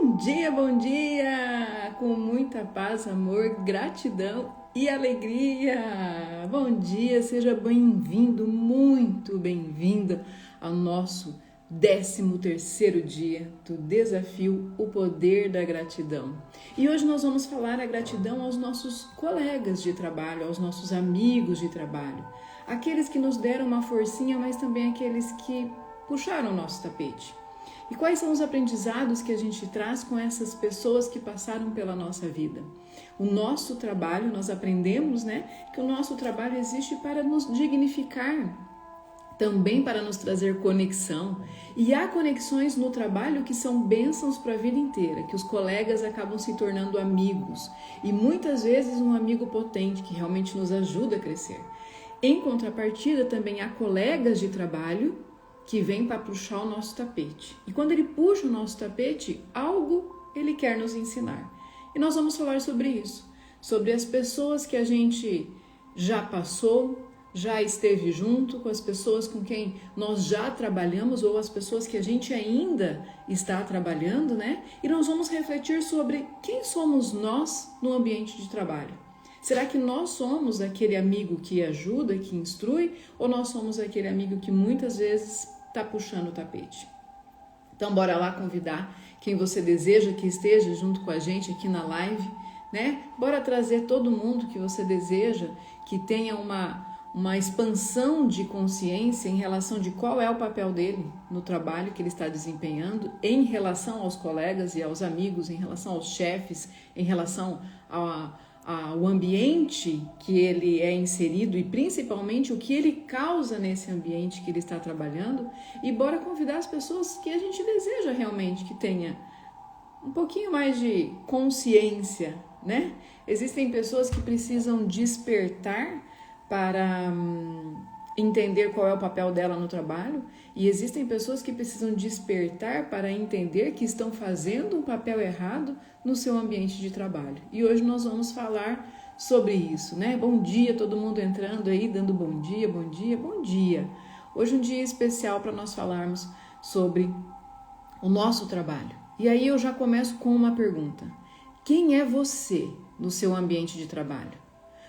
Bom dia! Com muita paz, amor, gratidão e alegria! Bom dia, seja bem-vindo, muito bem-vinda ao nosso 13º dia do desafio O Poder da Gratidão. E hoje nós vamos falar a gratidão aos nossos colegas de trabalho, aos nossos amigos de trabalho, aqueles que nos deram uma forcinha, mas também aqueles que puxaram o nosso tapete. E quais são os aprendizados que a gente traz com essas pessoas que passaram pela nossa vida? O nosso trabalho, nós aprendemos, que o nosso trabalho existe para nos dignificar, também para nos trazer conexão. E há conexões no trabalho que são bênçãos para a vida inteira, que os colegas acabam se tornando amigos. E muitas vezes um amigo potente que realmente nos ajuda a crescer. Em contrapartida, também há colegas de trabalho que vem para puxar o nosso tapete. E quando ele puxa o nosso tapete, algo ele quer nos ensinar. E nós vamos falar sobre isso, sobre as pessoas que a gente já passou, já esteve junto, com as pessoas com quem nós já trabalhamos ou as pessoas que a gente ainda está trabalhando, E nós vamos refletir sobre quem somos nós no ambiente de trabalho. Será que nós somos aquele amigo que ajuda, que instrui, ou nós somos aquele amigo que muitas vezes está puxando o tapete? Então bora lá convidar quem você deseja que esteja junto com a gente aqui na live, Bora trazer todo mundo que você deseja, que tenha uma expansão de consciência em relação de qual é o papel dele no trabalho que ele está desempenhando, em relação aos colegas e aos amigos, em relação aos chefes, em relação ao ambiente que ele é inserido e principalmente o que ele causa nesse ambiente que ele está trabalhando. E bora convidar as pessoas que a gente deseja realmente que tenha um pouquinho mais de consciência, Existem pessoas que precisam despertar para entender qual é o papel dela no trabalho, e existem pessoas que precisam despertar para entender que estão fazendo um papel errado no seu ambiente de trabalho. E hoje nós vamos falar sobre isso, Bom dia, todo mundo entrando aí, dando bom dia, bom dia, bom dia. Hoje é um dia especial para nós falarmos sobre o nosso trabalho. E aí eu já começo com uma pergunta. Quem é você no seu ambiente de trabalho?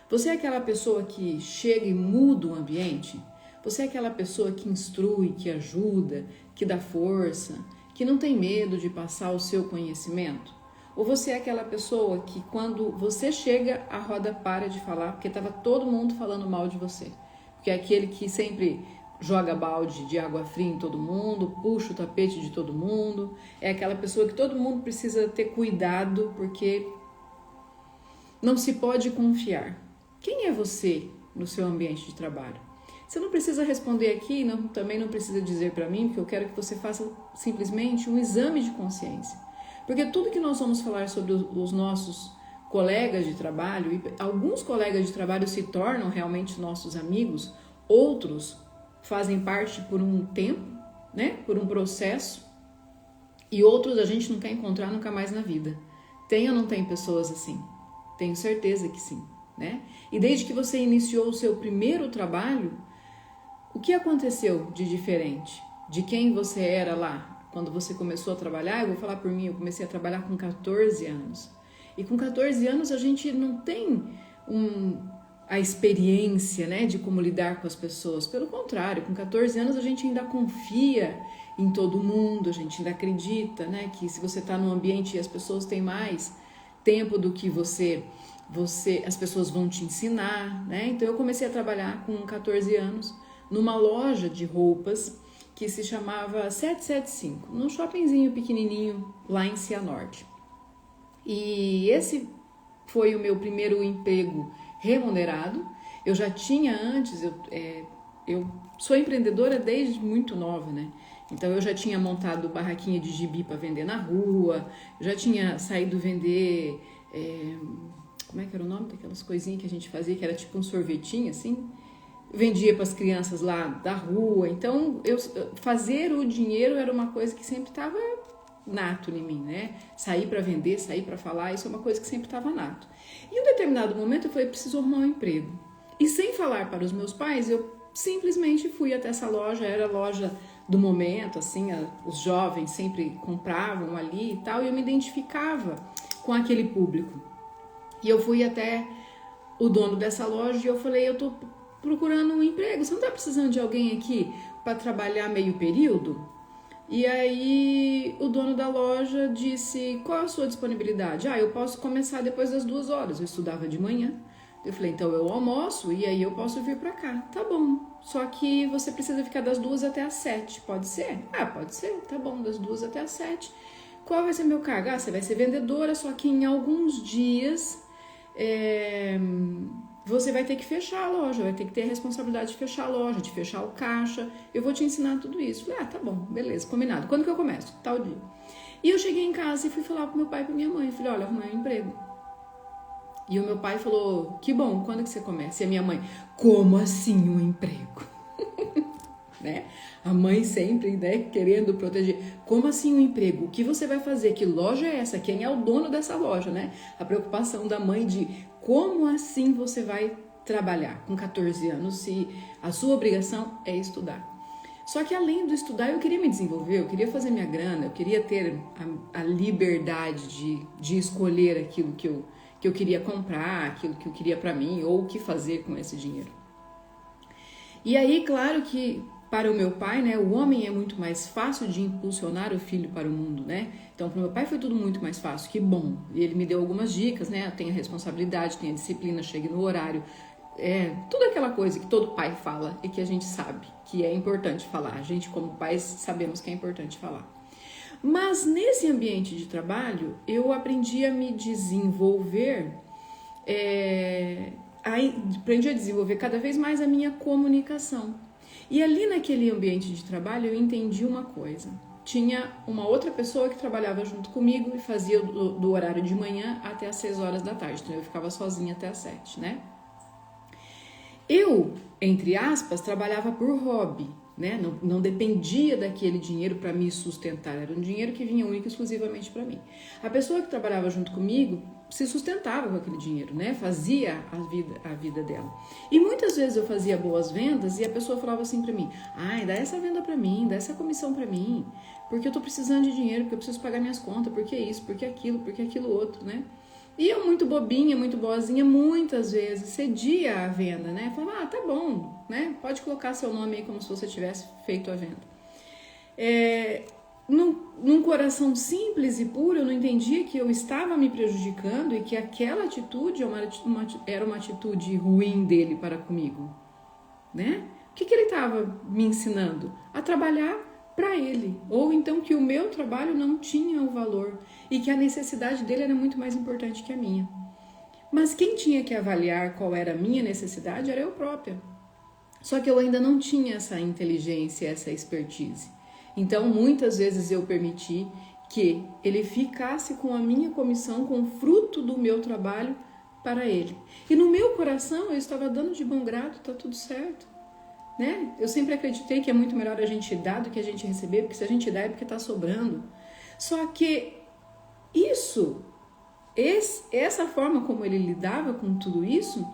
Você é aquela pessoa que chega e muda o ambiente? Você é aquela pessoa que instrui, que ajuda, que dá força, que não tem medo de passar o seu conhecimento? Ou você é aquela pessoa que quando você chega, a roda para de falar porque estava todo mundo falando mal de você? Porque é aquele que sempre joga balde de água fria em todo mundo, puxa o tapete de todo mundo, é aquela pessoa que todo mundo precisa ter cuidado porque não se pode confiar. Quem é você no seu ambiente de trabalho? Você não precisa responder aqui, também não precisa dizer para mim, porque eu quero que você faça simplesmente um exame de consciência. Porque tudo que nós vamos falar sobre os nossos colegas de trabalho, e alguns colegas de trabalho se tornam realmente nossos amigos, outros fazem parte por um tempo, por um processo, e outros a gente não quer encontrar nunca mais na vida. Tem ou não tem pessoas assim? Tenho certeza que sim. E desde que você iniciou o seu primeiro trabalho, o que aconteceu de diferente? De quem você era lá? Quando você começou a trabalhar, eu vou falar por mim, eu comecei a trabalhar com 14 anos. E com 14 anos a gente não tem a experiência, de como lidar com as pessoas. Pelo contrário, com 14 anos a gente ainda confia em todo mundo, a gente ainda acredita, que se você está num ambiente e as pessoas têm mais tempo do que você as pessoas vão te ensinar, Então eu comecei a trabalhar com 14 anos numa loja de roupas que se chamava 775, num shoppingzinho pequenininho lá em Cianorte. E esse foi o meu primeiro emprego remunerado. Eu já tinha antes, eu sou empreendedora desde muito nova, Então eu já tinha montado barraquinha de gibi para vender na rua, já tinha saído vender... como é que era o nome daquelas coisinhas que a gente fazia, que era tipo um sorvetinho assim, vendia para as crianças lá da rua. Então fazer o dinheiro era uma coisa que sempre estava nato em mim, Sair para vender, sair para falar, isso é uma coisa que sempre estava nato. E em um determinado momento eu falei, preciso arrumar um emprego. E sem falar para os meus pais, eu simplesmente fui até essa loja, era a loja do momento, assim, os jovens sempre compravam ali e tal, e eu me identificava com aquele público. E eu fui até o dono dessa loja e eu falei, eu tô procurando um emprego, você não tá precisando de alguém aqui para trabalhar meio período? E aí o dono da loja disse, qual a sua disponibilidade? Eu posso começar depois das 2 horas, eu estudava de manhã. Eu falei, então eu almoço e aí eu posso vir pra cá. Tá bom, só que você precisa ficar das 2 até as 7, pode ser? Pode ser, tá bom, das 2 até as 7. Qual vai ser meu cargo? Você vai ser vendedora, só que em alguns dias você vai ter que fechar a loja, vai ter que ter a responsabilidade de fechar a loja, de fechar o caixa. Eu vou te ensinar tudo isso. Falei, tá bom, beleza, combinado. Quando que eu começo? Tal dia. E eu cheguei em casa e fui falar pro meu pai e pra minha mãe. Falei, olha, arrumei um emprego. E o meu pai falou, que bom, quando que você começa? E a minha mãe, como assim um emprego? Né? A mãe sempre, né, querendo proteger. Como assim um emprego? O que você vai fazer? Que loja é essa? Quem é o dono dessa loja, né? A preocupação da mãe de como assim você vai trabalhar com 14 anos se a sua obrigação é estudar. Só que além do estudar, eu queria me desenvolver, eu queria fazer minha grana, eu queria ter a liberdade de escolher aquilo que eu queria comprar, aquilo que eu queria para mim, ou o que fazer com esse dinheiro. E aí, claro que para o meu pai, né, o homem é muito mais fácil de impulsionar o filho para o mundo, né? Então, para o meu pai foi tudo muito mais fácil, que bom. E ele me deu algumas dicas, né? Tem a responsabilidade, tem a disciplina, chegue no horário. Tudo aquela coisa que todo pai fala e que a gente sabe que é importante falar. A gente, como pais, sabemos que é importante falar. Mas nesse ambiente de trabalho, eu aprendi a me desenvolver, aprendi a desenvolver cada vez mais a minha comunicação. E ali naquele ambiente de trabalho eu entendi uma coisa. Tinha uma outra pessoa que trabalhava junto comigo e fazia do horário de manhã até as 6 horas da tarde. Então eu ficava sozinha até as 7, né? Eu, entre aspas, trabalhava por hobby, né? Não dependia daquele dinheiro para me sustentar. Era um dinheiro que vinha único e exclusivamente para mim. A pessoa que trabalhava junto comigo se sustentava com aquele dinheiro, né? Fazia a vida dela. E muitas vezes eu fazia boas vendas e a pessoa falava assim para mim, dá essa venda para mim, dá essa comissão para mim, porque eu tô precisando de dinheiro, porque eu preciso pagar minhas contas, porque isso, porque aquilo outro, né? E eu, muito bobinha, muito boazinha, muitas vezes cedia a venda, né? Falava, tá bom, né? Pode colocar seu nome aí como se você tivesse feito a venda. Num coração simples e puro, eu não entendia que eu estava me prejudicando e que aquela atitude era uma atitude ruim dele para comigo, né? O que ele estava me ensinando? A trabalhar para ele, ou então que o meu trabalho não tinha o valor e que a necessidade dele era muito mais importante que a minha. Mas quem tinha que avaliar qual era a minha necessidade era eu própria. Só que eu ainda não tinha essa inteligência, essa expertise. Então, muitas vezes eu permiti que ele ficasse com a minha comissão, com o fruto do meu trabalho para ele. E no meu coração eu estava dando de bom grado, tá tudo certo, né? Eu sempre acreditei que é muito melhor a gente dar do que a gente receber, porque se a gente dá é porque está sobrando. Só que essa forma como ele lidava com tudo isso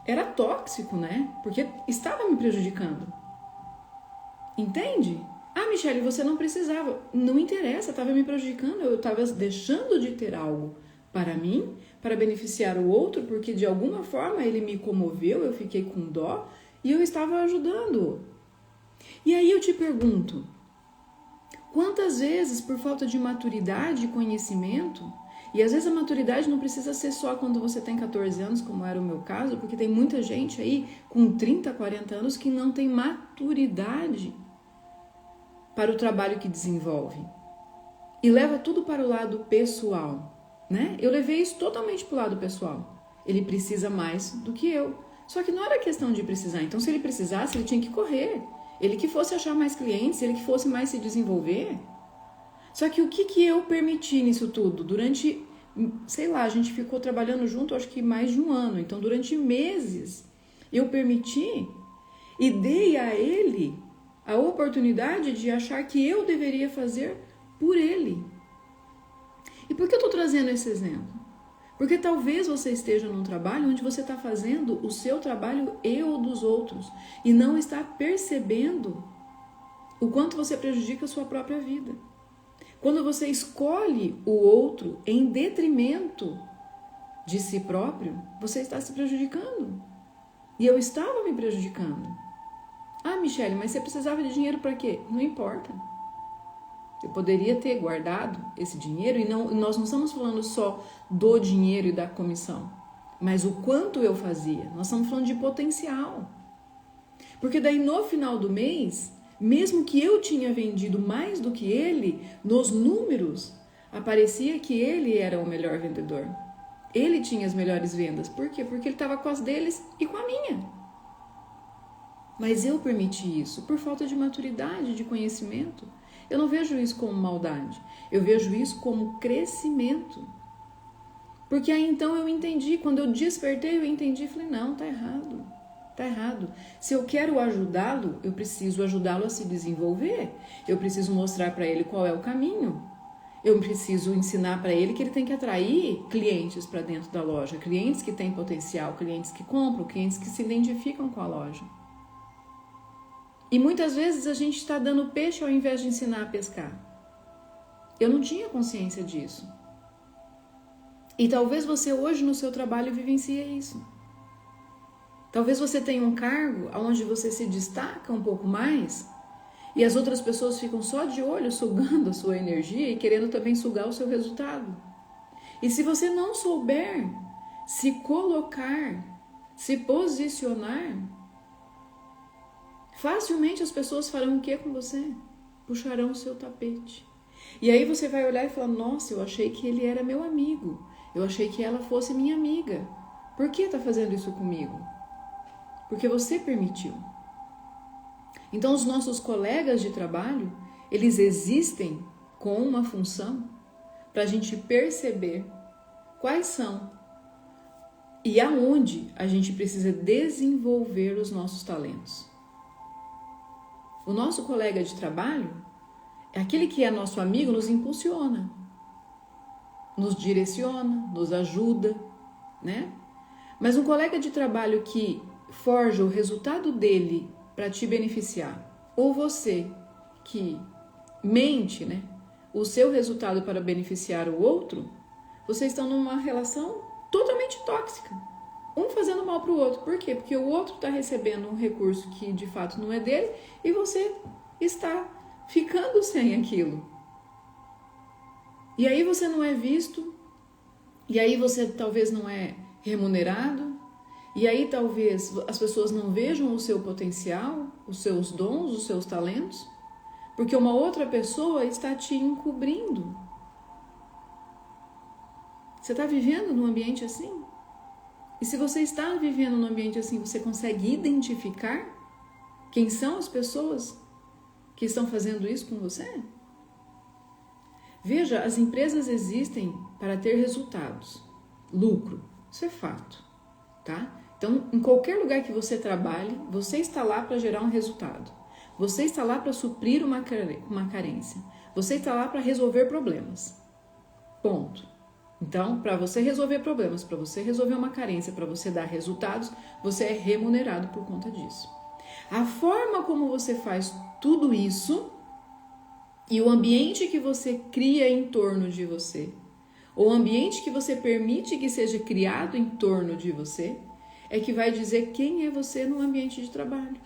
era tóxico, né? Porque estava me prejudicando. Entende? Michele, você não precisava. Não interessa, estava me prejudicando. Eu estava deixando de ter algo para mim, para beneficiar o outro, porque de alguma forma ele me comoveu, eu fiquei com dó e eu estava ajudando. E aí eu te pergunto, quantas vezes por falta de maturidade e conhecimento, e às vezes a maturidade não precisa ser só quando você tem 14 anos, como era o meu caso, porque tem muita gente aí com 30, 40 anos que não tem maturidade para o trabalho que desenvolve e leva tudo para o lado pessoal, né? Eu levei isso totalmente para o lado pessoal. Ele precisa mais do que eu. Só que não era questão de precisar. Então, se ele precisasse, ele tinha que correr. Ele que fosse achar mais clientes, ele que fosse mais se desenvolver. Só que o que eu permiti nisso tudo? Durante, sei lá, a gente ficou trabalhando junto, acho que mais de um ano. Então, durante meses, eu permiti e dei a ele a oportunidade de achar que eu deveria fazer por ele. E por que eu estou trazendo esse exemplo? Porque talvez você esteja num trabalho onde você está fazendo o seu trabalho e o dos outros e não está percebendo o quanto você prejudica a sua própria vida. Quando você escolhe o outro em detrimento de si próprio, você está se prejudicando. E eu estava me prejudicando. Ah, Michele, mas você precisava de dinheiro para quê? Não importa. Eu poderia ter guardado esse dinheiro e nós não estamos falando só do dinheiro e da comissão, mas o quanto eu fazia. Nós estamos falando de potencial. Porque daí no final do mês, mesmo que eu tinha vendido mais do que ele, nos números, aparecia que ele era o melhor vendedor. Ele tinha as melhores vendas. Por quê? Porque ele estava com as deles e com a minha. Mas eu permiti isso por falta de maturidade, de conhecimento. Eu não vejo isso como maldade. Eu vejo isso como crescimento. Porque aí então eu entendi. Quando eu despertei, eu entendi e falei, não, tá errado. Tá errado. Se eu quero ajudá-lo, eu preciso ajudá-lo a se desenvolver. Eu preciso mostrar para ele qual é o caminho. Eu preciso ensinar para ele que ele tem que atrair clientes para dentro da loja, clientes que têm potencial, clientes que compram, clientes que se identificam com a loja. E muitas vezes a gente está dando peixe ao invés de ensinar a pescar. Eu não tinha consciência disso. E talvez você hoje no seu trabalho vivencie isso. Talvez você tenha um cargo onde você se destaca um pouco mais e as outras pessoas ficam só de olho, sugando a sua energia e querendo também sugar o seu resultado. E se você não souber se colocar, se posicionar, facilmente as pessoas farão o que com você? Puxarão o seu tapete. E aí você vai olhar e falar, nossa, eu achei que ele era meu amigo. Eu achei que ela fosse minha amiga. Por que está fazendo isso comigo? Porque você permitiu. Então, os nossos colegas de trabalho, eles existem com uma função para a gente perceber quais são e aonde a gente precisa desenvolver os nossos talentos. O nosso colega de trabalho, aquele que é nosso amigo, nos impulsiona, nos direciona, nos ajuda, né? Mas um colega de trabalho que forja o resultado dele para te beneficiar, ou você que mente, né, o seu resultado para beneficiar o outro, vocês estão numa relação totalmente tóxica, um fazendo mal para o outro. Por quê? Porque o outro está recebendo um recurso que de fato não é dele e você está ficando sem aquilo. E aí você não é visto, e aí você talvez não é remunerado, e aí talvez as pessoas não vejam o seu potencial, os seus dons, os seus talentos, porque uma outra pessoa está te encobrindo. Você está vivendo num ambiente assim? E se você está vivendo num ambiente assim, você consegue identificar quem são as pessoas que estão fazendo isso com você? Veja, as empresas existem para ter resultados, lucro, isso é fato, tá? Então, em qualquer lugar que você trabalhe, você está lá para gerar um resultado. Você está lá para suprir uma carência. Você está lá para resolver problemas. Ponto. Então, para você resolver problemas, para você resolver uma carência, para você dar resultados, você é remunerado por conta disso. A forma como você faz tudo isso e o ambiente que você cria em torno de você, ou o ambiente que você permite que seja criado em torno de você, é que vai dizer quem é você no ambiente de trabalho.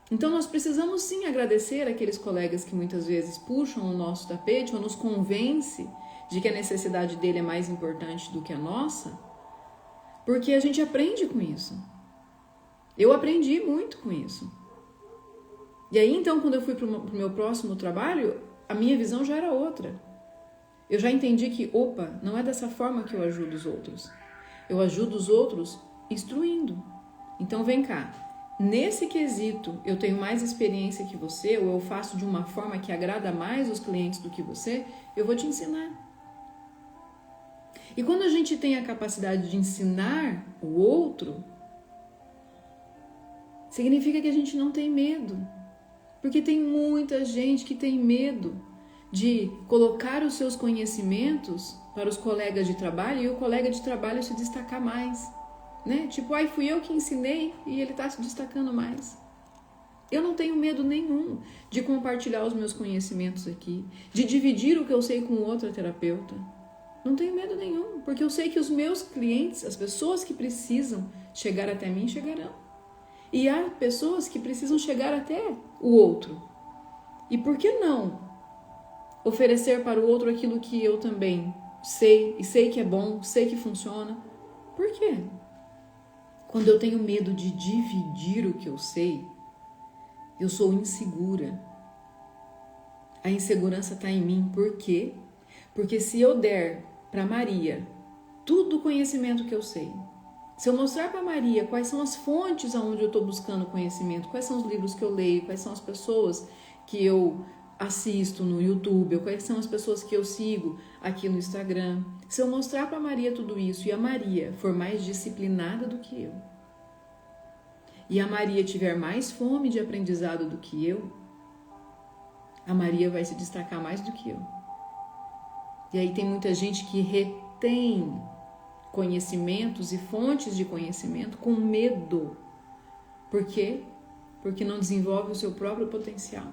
Então nós precisamos sim agradecer aqueles colegas que muitas vezes puxam o nosso tapete ou nos convence de que a necessidade dele é mais importante do que a nossa, porque a gente aprende com isso. Eu aprendi muito com isso. E aí então quando eu fui para o meu próximo trabalho, a minha visão já era outra. Eu já entendi que, não é dessa forma que eu ajudo os outros. Eu ajudo os outros instruindo. Então vem cá, nesse quesito eu tenho mais experiência que você, ou eu faço de uma forma que agrada mais os clientes do que você, eu vou te ensinar. E quando a gente tem a capacidade de ensinar o outro, significa que a gente não tem medo. Porque tem muita gente que tem medo de colocar os seus conhecimentos para os colegas de trabalho e o colega de trabalho se destacar mais, né? Tipo, fui eu que ensinei e ele está se destacando mais. Eu não tenho medo nenhum de compartilhar os meus conhecimentos aqui, de dividir o que eu sei com outra terapeuta. Não tenho medo nenhum, porque eu sei que os meus clientes, as pessoas que precisam chegar até mim, chegarão. E há pessoas que precisam chegar até o outro. E por que não oferecer para o outro aquilo que eu também sei, e sei que é bom, sei que funciona? Por quê? Quando eu tenho medo de dividir o que eu sei, eu sou insegura. A insegurança está em mim. Por quê? Porque se eu der para Maria tudo o conhecimento que eu sei, se eu mostrar para Maria quais são as fontes aonde eu estou buscando conhecimento, quais são os livros que eu leio, quais são as pessoas que eu assisto no YouTube, ou quais são as pessoas que eu sigo aqui no Instagram, se eu mostrar para Maria tudo isso e a Maria for mais disciplinada do que eu, e a Maria tiver mais fome de aprendizado do que eu, a Maria vai se destacar mais do que eu. E aí tem muita gente que retém conhecimentos e fontes de conhecimento com medo. Por quê? Porque não desenvolve o seu próprio potencial.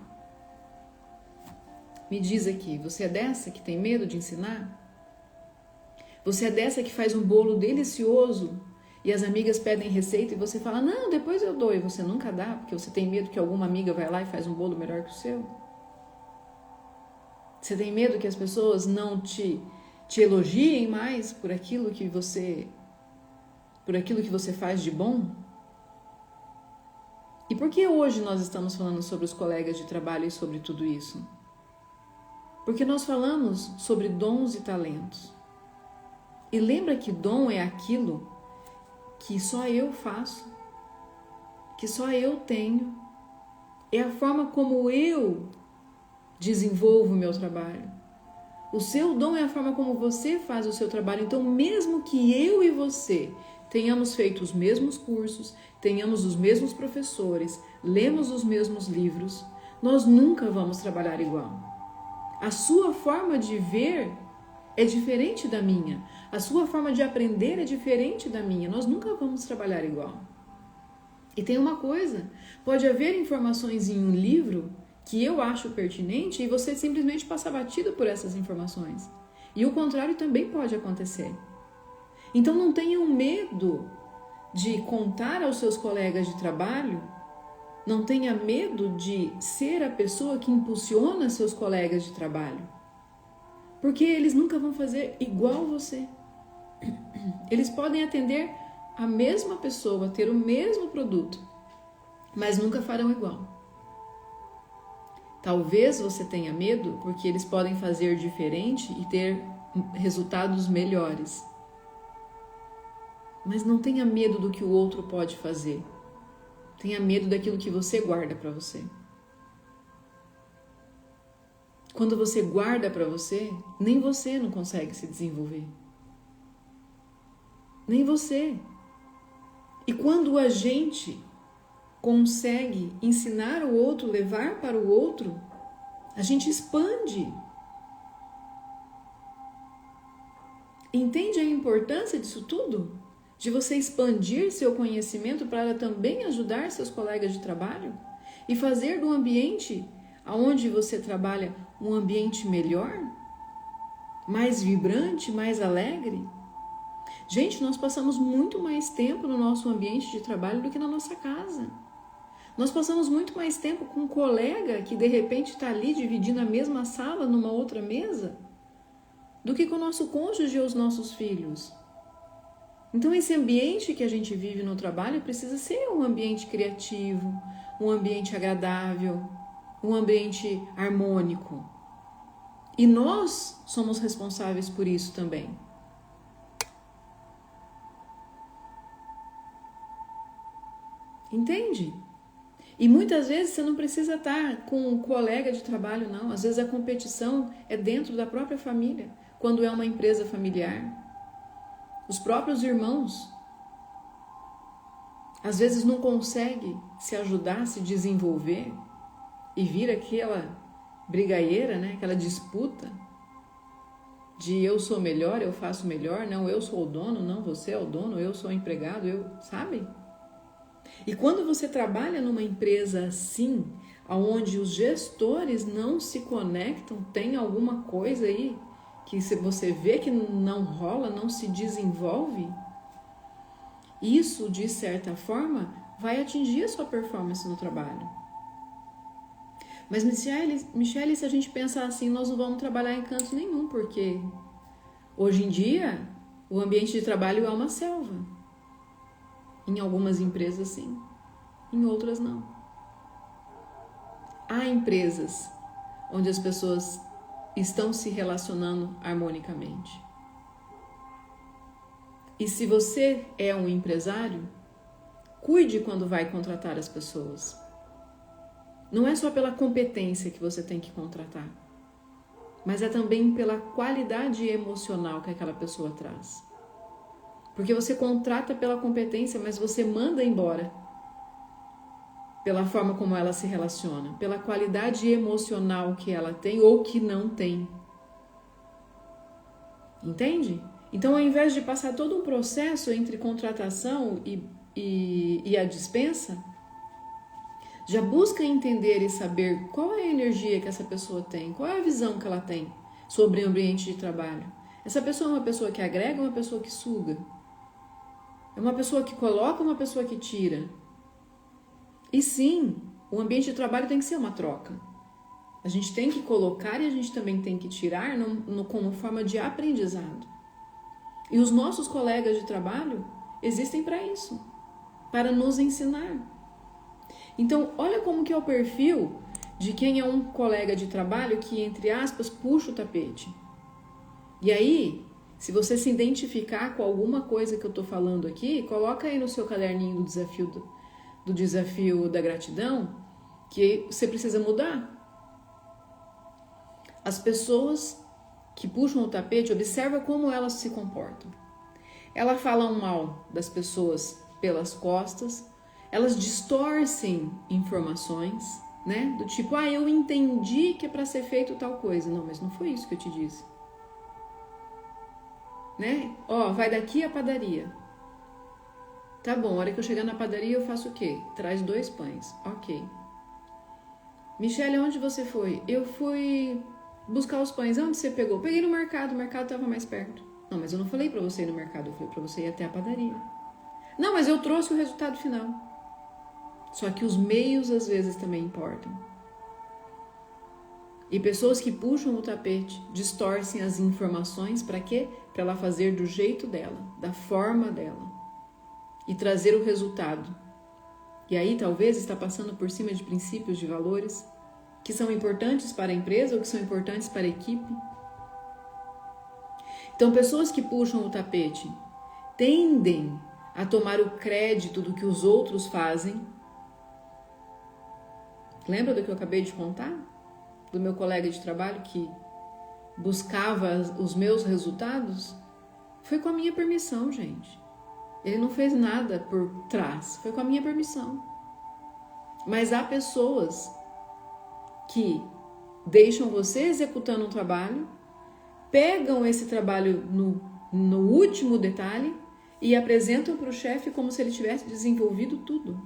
Me diz aqui, você é dessa que tem medo de ensinar? Você é dessa que faz um bolo delicioso e as amigas pedem receita e você fala, não, depois eu dou, e você nunca dá, porque você tem medo que alguma amiga vai lá e faz um bolo melhor que o seu? Você tem medo que as pessoas não te elogiem mais por aquilo que você faz de bom? E por que hoje nós estamos falando sobre os colegas de trabalho e sobre tudo isso? Porque nós falamos sobre dons e talentos. E lembra que dom é aquilo que só eu faço, que só eu tenho. É a forma como eu desenvolvo o meu trabalho. O seu dom é a forma como você faz o seu trabalho. Então, mesmo que eu e você tenhamos feito os mesmos cursos, tenhamos os mesmos professores, lemos os mesmos livros, nós nunca vamos trabalhar igual. A sua forma de ver é diferente da minha. A sua forma de aprender é diferente da minha. Nós nunca vamos trabalhar igual. E tem uma coisa, pode haver informações em um livro que eu acho pertinente e você simplesmente passa batido por essas informações. E o contrário também pode acontecer. Então não tenham medo de contar aos seus colegas de trabalho, não tenha medo de ser a pessoa que impulsiona seus colegas de trabalho. Porque eles nunca vão fazer igual você. Eles podem atender a mesma pessoa, ter o mesmo produto, mas nunca farão igual. Talvez você tenha medo porque eles podem fazer diferente e ter resultados melhores. Mas não tenha medo do que o outro pode fazer. Tenha medo daquilo que você guarda para você. Quando você guarda para você, nem você não consegue se desenvolver. Nem você. E quando a gente consegue ensinar o outro, levar para o outro, a gente expande. Entende a importância disso tudo? De você expandir seu conhecimento para também ajudar seus colegas de trabalho e fazer do ambiente onde você trabalha um ambiente melhor, mais vibrante, mais alegre. Gente, nós passamos muito mais tempo no nosso ambiente de trabalho do que na nossa casa. Nós passamos muito mais tempo com um colega que de repente está ali dividindo a mesma sala numa outra mesa do que com o nosso cônjuge ou os nossos filhos. Então esse ambiente que a gente vive no trabalho precisa ser um ambiente criativo, um ambiente agradável, um ambiente harmônico. E nós somos responsáveis por isso também. Entende? E muitas vezes você não precisa estar com um colega de trabalho, não. Às vezes a competição é dentro da própria família, quando é uma empresa familiar. Os próprios irmãos, às vezes não conseguem se ajudar, se desenvolver e vira aquela brigadeira, né? Aquela disputa de eu sou melhor, eu faço melhor, não, eu sou o dono, não, você é o dono, eu sou o empregado, sabe? E quando você trabalha numa empresa assim, onde os gestores não se conectam, tem alguma coisa aí que você vê que não rola, não se desenvolve, isso, de certa forma, vai atingir a sua performance no trabalho. Mas, Michele, se a gente pensar assim, nós não vamos trabalhar em canto nenhum, porque hoje em dia o ambiente de trabalho é uma selva. Em algumas empresas, sim. Em outras, não. Há empresas onde as pessoas estão se relacionando harmonicamente. E se você é um empresário, cuide quando vai contratar as pessoas. Não é só pela competência que você tem que contratar, mas é também pela qualidade emocional que aquela pessoa traz. Porque você contrata pela competência, mas você manda embora pela forma como ela se relaciona, pela qualidade emocional que ela tem ou que não tem. Entende? Então, ao invés de passar todo um processo entre contratação e a dispensa, já busca entender e saber qual é a energia que essa pessoa tem, qual é a visão que ela tem sobre o ambiente de trabalho. Essa pessoa é uma pessoa que agrega ou uma pessoa que suga? É uma pessoa que coloca ou uma pessoa que tira? E sim, o ambiente de trabalho tem que ser uma troca. A gente tem que colocar e a gente também tem que tirar como forma de aprendizado. E os nossos colegas de trabalho existem para isso, para nos ensinar. Então, olha como que é o perfil de quem é um colega de trabalho que, entre aspas, puxa o tapete. E aí, se você se identificar com alguma coisa que eu estou falando aqui, coloca aí no seu caderninho do desafio da gratidão, que você precisa mudar. As pessoas que puxam o tapete, observa como elas se comportam. Elas falam mal das pessoas pelas costas, elas distorcem informações, né? Do tipo, eu entendi que é para ser feito tal coisa. Não, mas não foi isso que eu te disse. Né? Vai daqui a padaria. Tá bom, a hora que eu chegar na padaria eu faço o quê? Traz 2 pães. Ok. Michele, onde você foi? Eu fui buscar os pães. Onde você pegou? Peguei no mercado, o mercado estava mais perto. Não, mas eu não falei para você ir no mercado, eu falei para você ir até a padaria. Não, mas eu trouxe o resultado final. Só que os meios às vezes também importam. E pessoas que puxam o tapete distorcem as informações para quê? Para ela fazer do jeito dela, da forma dela e trazer o resultado. E aí talvez está passando por cima de princípios, de valores que são importantes para a empresa ou que são importantes para a equipe. Então, pessoas que puxam o tapete tendem a tomar o crédito do que os outros fazem. Lembra do que eu acabei de contar? Do meu colega de trabalho que buscava os meus resultados? Foi com a minha permissão, gente. Ele não fez nada por trás, foi com a minha permissão. Mas há pessoas que deixam você executando um trabalho, pegam esse trabalho no último detalhe e apresentam para o chefe como se ele tivesse desenvolvido tudo.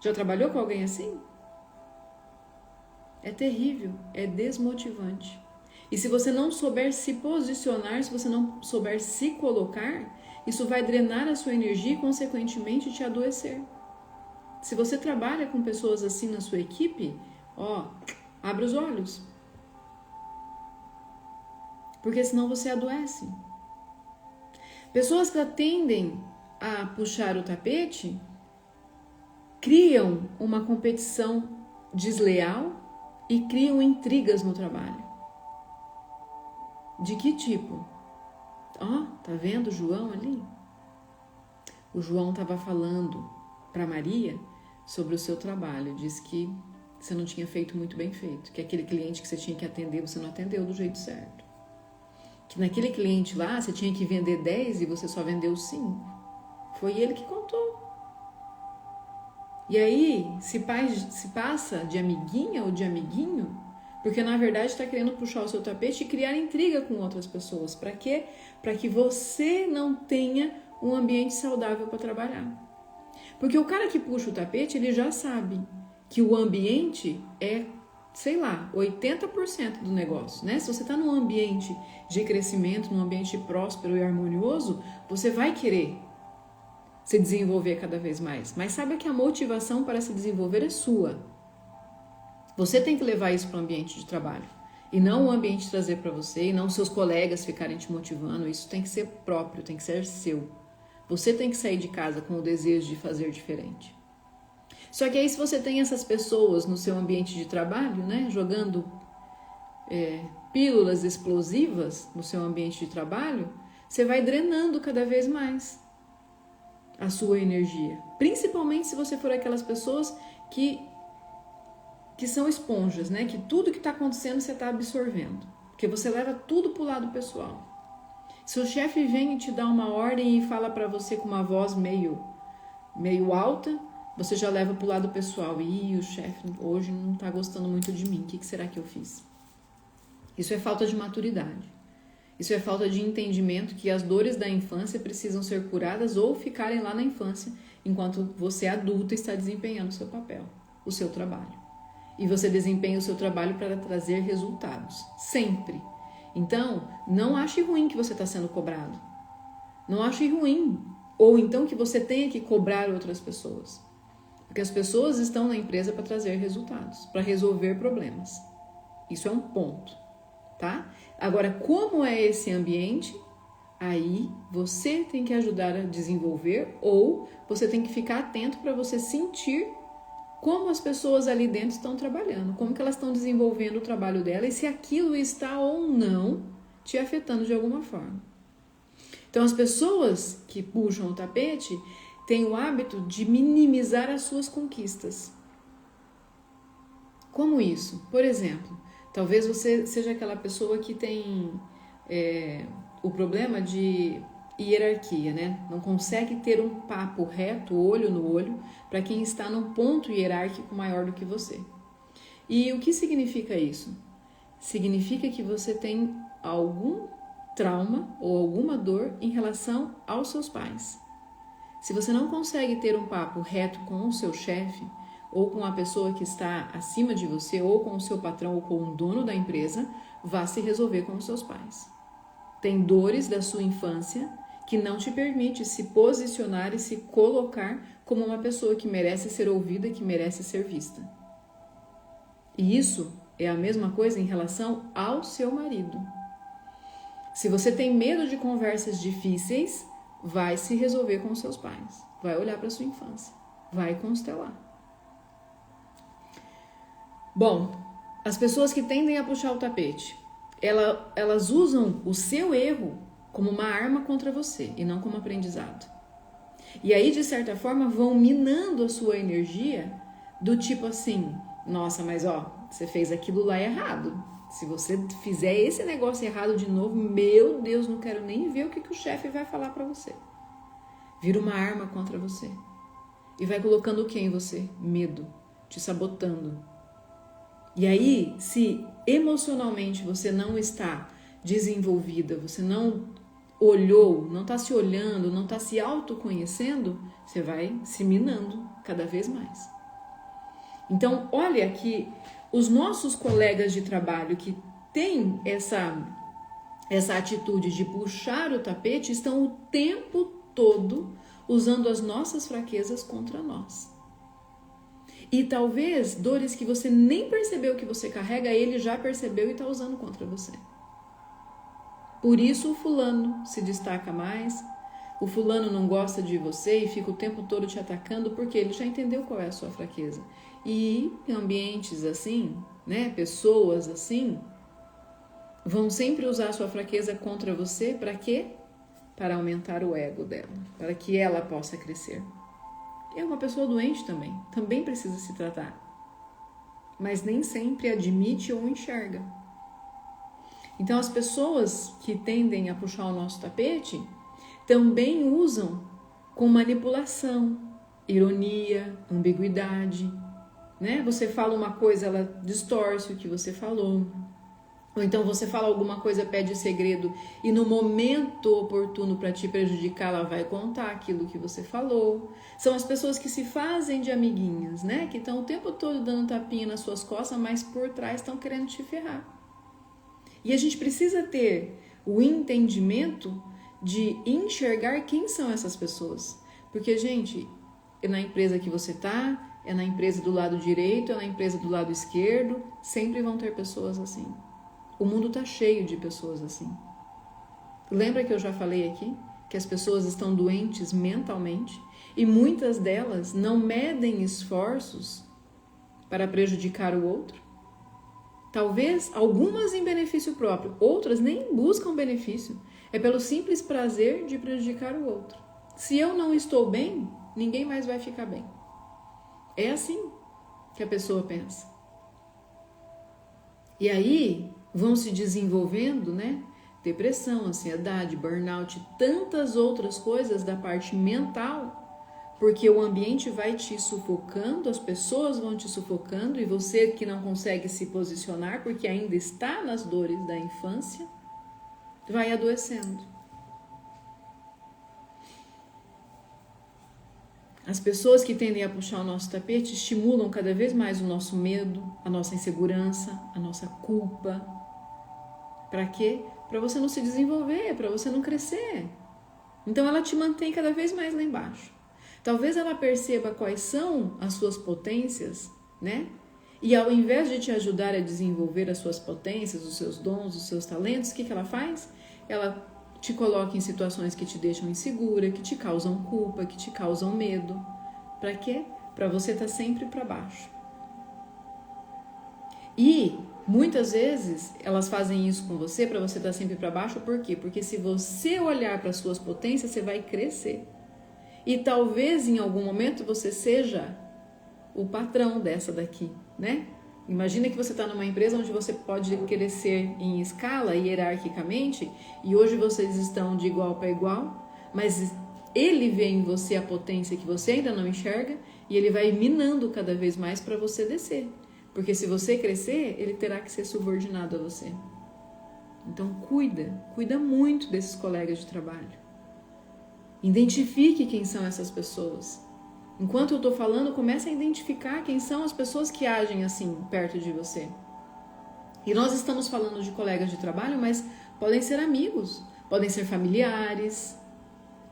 Já trabalhou com alguém assim? É terrível, é desmotivante. E se você não souber se posicionar, se você não souber se colocar, isso vai drenar a sua energia e, consequentemente, te adoecer. Se você trabalha com pessoas assim na sua equipe, abre os olhos. Porque senão você adoece. Pessoas que tendem a puxar o tapete criam uma competição desleal e criam intrigas no trabalho. De que tipo? Tá vendo o João ali? O João estava falando para Maria sobre o seu trabalho. Disse que você não tinha feito muito bem feito. Que aquele cliente que você tinha que atender, você não atendeu do jeito certo. Que naquele cliente lá, você tinha que vender 10 e você só vendeu 5. Foi ele que contou. E aí, se passa de amiguinha ou de amiguinho, porque na verdade está querendo puxar o seu tapete e criar intriga com outras pessoas. Para quê? Para que você não tenha um ambiente saudável para trabalhar. Porque o cara que puxa o tapete, ele já sabe que o ambiente é, sei lá, 80% do negócio, né? Se você está num ambiente de crescimento, num ambiente próspero e harmonioso, você vai querer se desenvolver cada vez mais. Mas saiba que a motivação para se desenvolver é sua. Você tem que levar isso para o ambiente de trabalho. E não o ambiente trazer para você, e não seus colegas ficarem te motivando. Isso tem que ser próprio, tem que ser seu. Você tem que sair de casa com o desejo de fazer diferente. Só que aí se você tem essas pessoas no seu ambiente de trabalho, né, jogando pílulas explosivas no seu ambiente de trabalho, você vai drenando cada vez mais a sua energia. Principalmente se você for aquelas pessoas que são esponjas, né? Que tudo que está acontecendo você está absorvendo. Porque você leva tudo para o lado pessoal. Se o chefe vem e te dá uma ordem e fala para você com uma voz meio alta, você já leva para o lado pessoal. Ih, o chefe hoje não está gostando muito de mim. O que será que eu fiz? Isso é falta de maturidade. Isso é falta de entendimento que as dores da infância precisam ser curadas ou ficarem lá na infância, enquanto você adulta está desempenhando o seu papel, o seu trabalho. E você desempenha o seu trabalho para trazer resultados, sempre. Então, não ache ruim que você está sendo cobrado. Não ache ruim, ou então que você tenha que cobrar outras pessoas. Porque as pessoas estão na empresa para trazer resultados, para resolver problemas. Isso é um ponto, tá? Agora, como é esse ambiente, aí você tem que ajudar a desenvolver ou você tem que ficar atento para você sentir como as pessoas ali dentro estão trabalhando, como que elas estão desenvolvendo o trabalho dela e se aquilo está ou não te afetando de alguma forma. Então, as pessoas que puxam o tapete têm o hábito de minimizar as suas conquistas. Como isso? Por exemplo, talvez você seja aquela pessoa que tem o problema de hierarquia, né? Não consegue ter um papo reto, olho no olho, para quem está num ponto hierárquico maior do que você. E o que significa isso? Significa que você tem algum trauma ou alguma dor em relação aos seus pais. Se você não consegue ter um papo reto com o seu chefe, ou com a pessoa que está acima de você, ou com o seu patrão, ou com o dono da empresa, vá se resolver com os seus pais. Tem dores da sua infância que não te permite se posicionar e se colocar como uma pessoa que merece ser ouvida e que merece ser vista. E isso é a mesma coisa em relação ao seu marido. Se você tem medo de conversas difíceis, vai se resolver com os seus pais. Vai olhar para a sua infância. Vai constelar. Bom, as pessoas que tendem a puxar o tapete, elas usam o seu erro como uma arma contra você e não como aprendizado. E aí, de certa forma, vão minando a sua energia do tipo assim, nossa, mas você fez aquilo lá errado. Se você fizer esse negócio errado de novo, meu Deus, não quero nem ver o que o chefe vai falar pra você. Vira uma arma contra você. E vai colocando o que em você? Medo, te sabotando. E aí, se emocionalmente você não está desenvolvida, você não olhou, não está se olhando, não está se autoconhecendo, você vai se minando cada vez mais. Então, olha que os nossos colegas de trabalho que têm essa atitude de puxar o tapete estão o tempo todo usando as nossas fraquezas contra nós. E talvez dores que você nem percebeu que você carrega, ele já percebeu e está usando contra você. Por isso o fulano se destaca mais, o fulano não gosta de você e fica o tempo todo te atacando porque ele já entendeu qual é a sua fraqueza. E em ambientes assim, né, pessoas assim, vão sempre usar a sua fraqueza contra você para quê? Para aumentar o ego dela, para que ela possa crescer. É uma pessoa doente também precisa se tratar, mas nem sempre admite ou enxerga. Então as pessoas que tendem a puxar o nosso tapete também usam com manipulação, ironia, ambiguidade, né? Você fala uma coisa, ela distorce o que você falou. Ou então você fala alguma coisa, pede segredo e no momento oportuno para te prejudicar, ela vai contar aquilo que você falou. São as pessoas que se fazem de amiguinhas, né? Que estão o tempo todo dando tapinha nas suas costas, mas por trás estão querendo te ferrar. E a gente precisa ter o entendimento de enxergar quem são essas pessoas. Porque, gente, é na empresa que você tá, é na empresa do lado direito, é na empresa do lado esquerdo, sempre vão ter pessoas assim. O mundo está cheio de pessoas assim. Lembra que eu já falei aqui que as pessoas estão doentes mentalmente e muitas delas não medem esforços para prejudicar o outro? Talvez algumas em benefício próprio, outras nem buscam benefício. É pelo simples prazer de prejudicar o outro. Se eu não estou bem, ninguém mais vai ficar bem. É assim que a pessoa pensa. E aí vão se desenvolvendo, né? Depressão, ansiedade, burnout, tantas outras coisas da parte mental, porque o ambiente vai te sufocando, as pessoas vão te sufocando e você que não consegue se posicionar porque ainda está nas dores da infância, vai adoecendo. As pessoas que tendem a puxar o nosso tapete estimulam cada vez mais o nosso medo, a nossa insegurança, a nossa culpa. Para quê? Para você não se desenvolver, para você não crescer. Então ela te mantém cada vez mais lá embaixo. Talvez ela perceba quais são as suas potências, né? E ao invés de te ajudar a desenvolver as suas potências, os seus dons, os seus talentos, o que ela faz? Ela te coloca em situações que te deixam insegura, que te causam culpa, que te causam medo. Para quê? Para você estar sempre para baixo. E muitas vezes elas fazem isso com você para você estar sempre para baixo. Por quê? Porque se você olhar para as suas potências, você vai crescer. E talvez em algum momento você seja o patrão dessa daqui, né? Imagina que você está numa empresa onde você pode crescer em escala, hierarquicamente, e hoje vocês estão de igual para igual, mas ele vê em você a potência que você ainda não enxerga e ele vai minando cada vez mais para você descer. Porque se você crescer, ele terá que ser subordinado a você. Então cuida muito desses colegas de trabalho. Identifique quem são essas pessoas. Enquanto eu estou falando, comece a identificar quem são as pessoas que agem assim perto de você. E nós estamos falando de colegas de trabalho, mas podem ser amigos, podem ser familiares.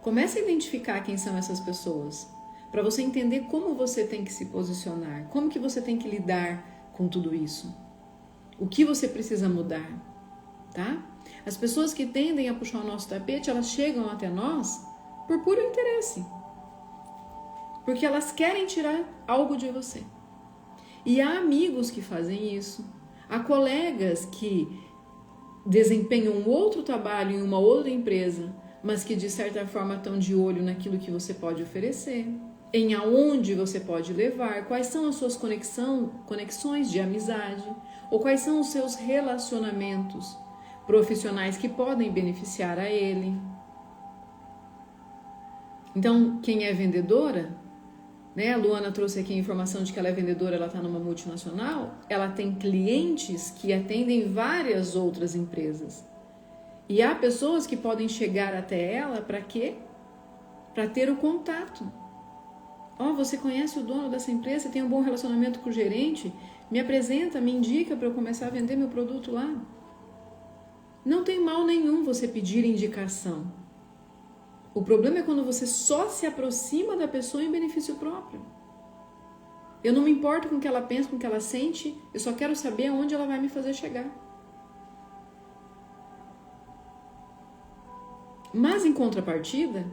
Comece a identificar quem são essas pessoas, para você entender como você tem que se posicionar, como que você tem que lidar com tudo isso. O que você precisa mudar, tá? As pessoas que tendem a puxar o nosso tapete, elas chegam até nós por puro interesse. Porque elas querem tirar algo de você. E há amigos que fazem isso. Há colegas que desempenham um outro trabalho em uma outra empresa, mas que de certa forma estão de olho naquilo que você pode oferecer, em aonde você pode levar, quais são as suas conexões de amizade, ou quais são os seus relacionamentos profissionais que podem beneficiar a ele. Então, quem é vendedora, né? A Luana trouxe aqui a informação de que ela é vendedora, ela está numa multinacional, ela tem clientes que atendem várias outras empresas. E há pessoas que podem chegar até ela para quê? Para ter o contato. Você conhece o dono dessa empresa, tem um bom relacionamento com o gerente, me apresenta, me indica para eu começar a vender meu produto lá. Não tem mal nenhum você pedir indicação. O problema é quando você só se aproxima da pessoa em benefício próprio. Eu não me importo com o que ela pensa, com o que ela sente, eu só quero saber aonde ela vai me fazer chegar. Mas em contrapartida,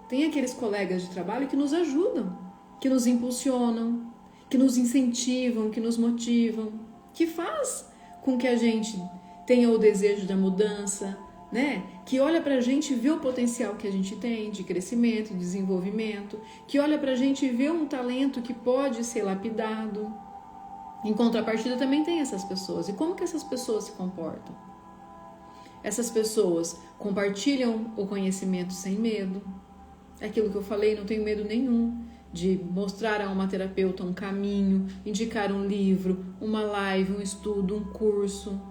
tem aqueles colegas de trabalho que nos ajudam, que nos impulsionam, que nos incentivam, que nos motivam, que faz com que a gente tenha o desejo da mudança, né? Que olha pra gente e vê o potencial que a gente tem de crescimento, de desenvolvimento, que olha pra gente e vê um talento que pode ser lapidado. Em contrapartida também tem essas pessoas. E como que essas pessoas se comportam? Essas pessoas compartilham o conhecimento sem medo. É aquilo que eu falei, não tenho medo nenhum de mostrar a uma terapeuta um caminho, indicar um livro, uma live, um estudo, um curso.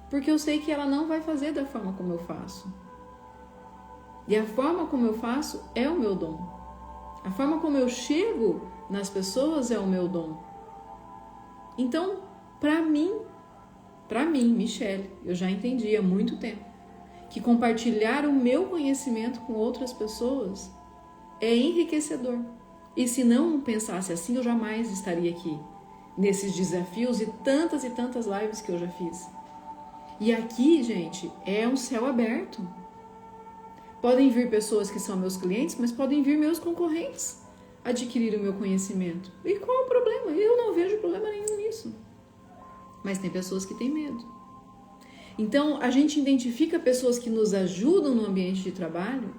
porque eu sei que ela não vai fazer da forma como eu faço. E a forma como eu faço é o meu dom. A forma como eu chego nas pessoas é o meu dom. Então, para mim, Michele, eu já entendi há muito tempo que compartilhar o meu conhecimento com outras pessoas é enriquecedor. E se não pensasse assim, eu jamais estaria aqui, nesses desafios e tantas lives que eu já fiz. E aqui, gente, é um céu aberto. Podem vir pessoas que são meus clientes, mas podem vir meus concorrentes adquirir o meu conhecimento. E qual o problema? Eu não vejo problema nenhum nisso. Mas tem pessoas que têm medo. Então, a gente identifica pessoas que nos ajudam no ambiente de trabalho